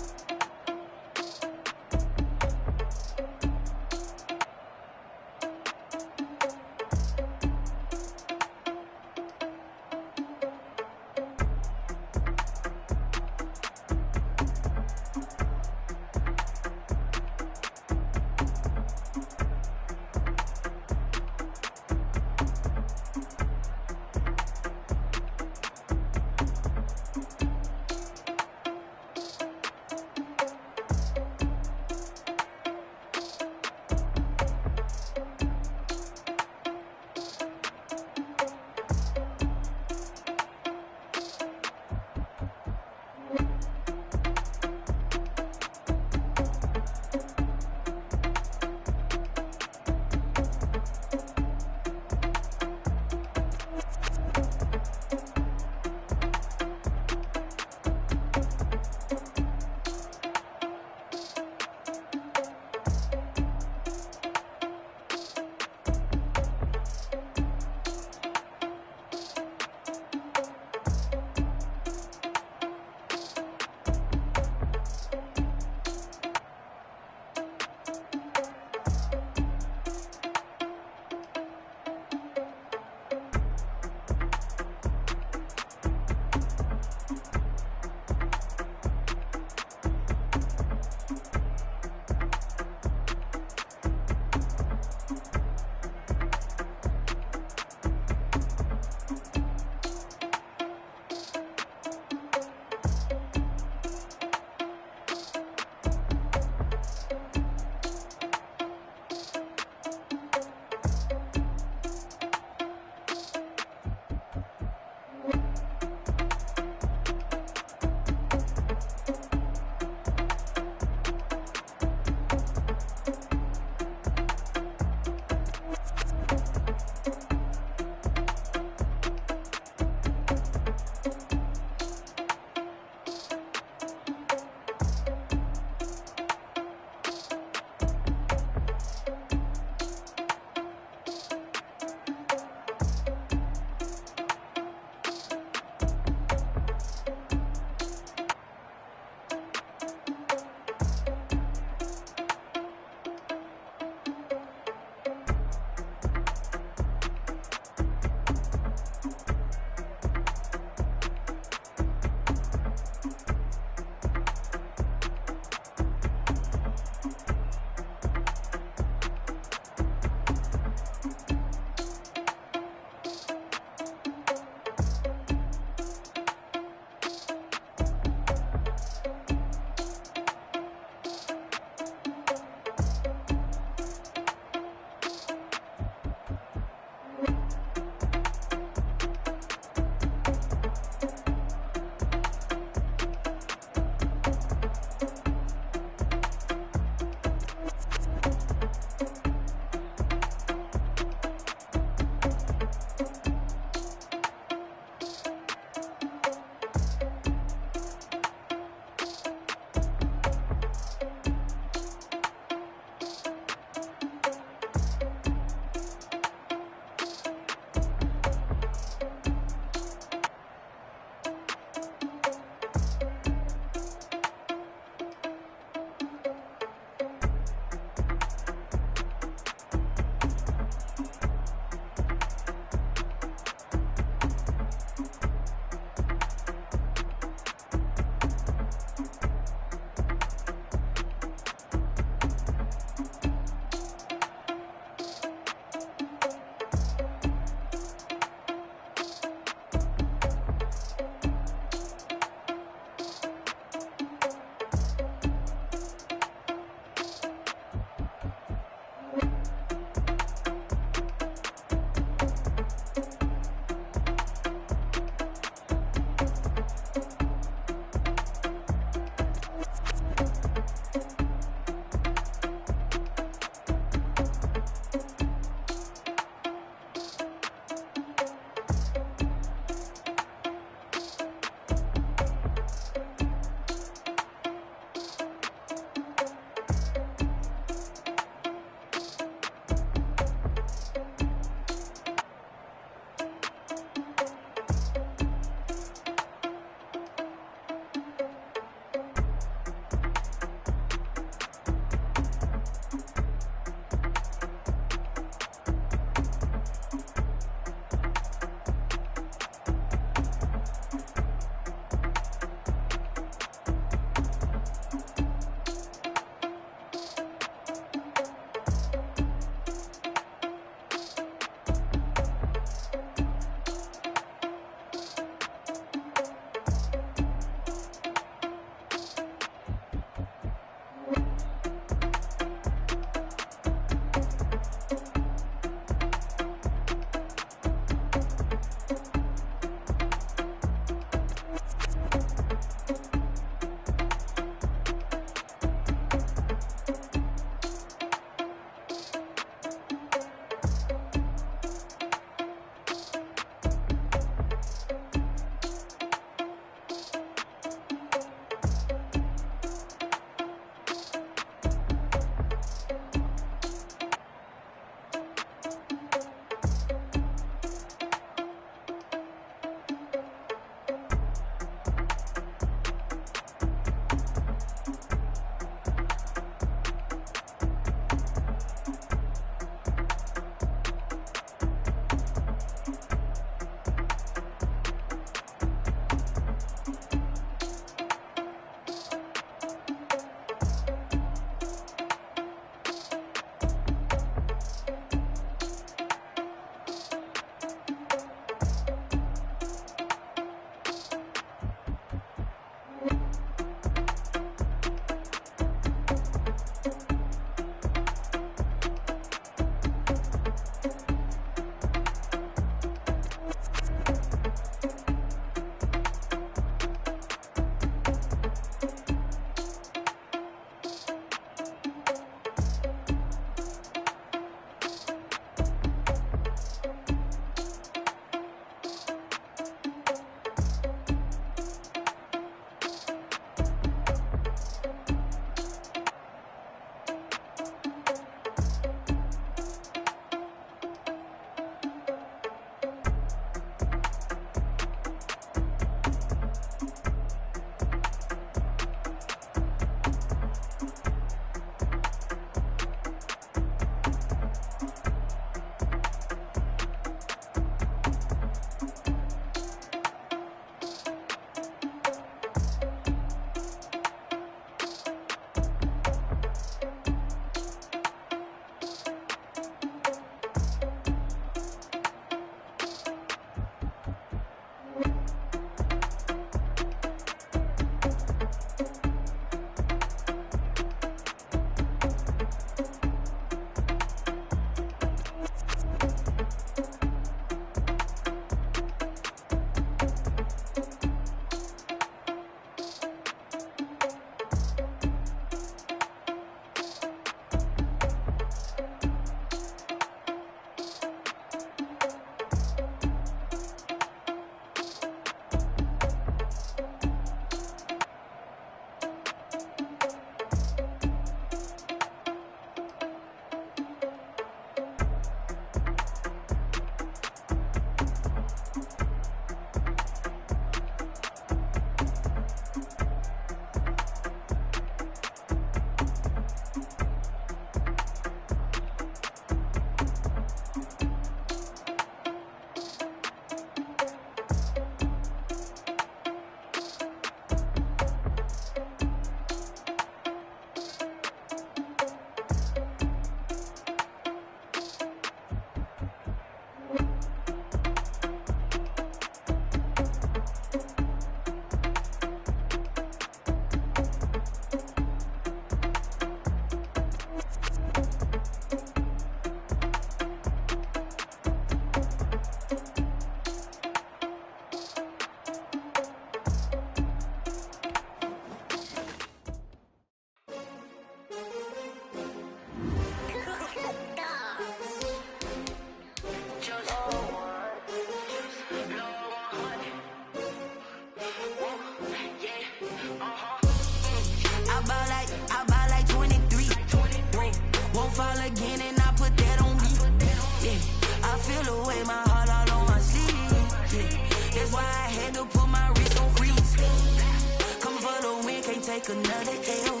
take another L.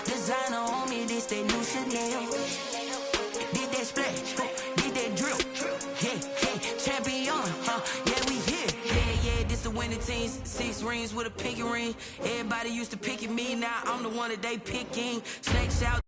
Designer on me, this they new Chanel. Did that splash, did that drip. Yeah, champion, yeah, we here. Yeah, this the winning teams. 6 rings with a pinky ring. Everybody used to pick at me, now I'm the one that they picking. Snakes out.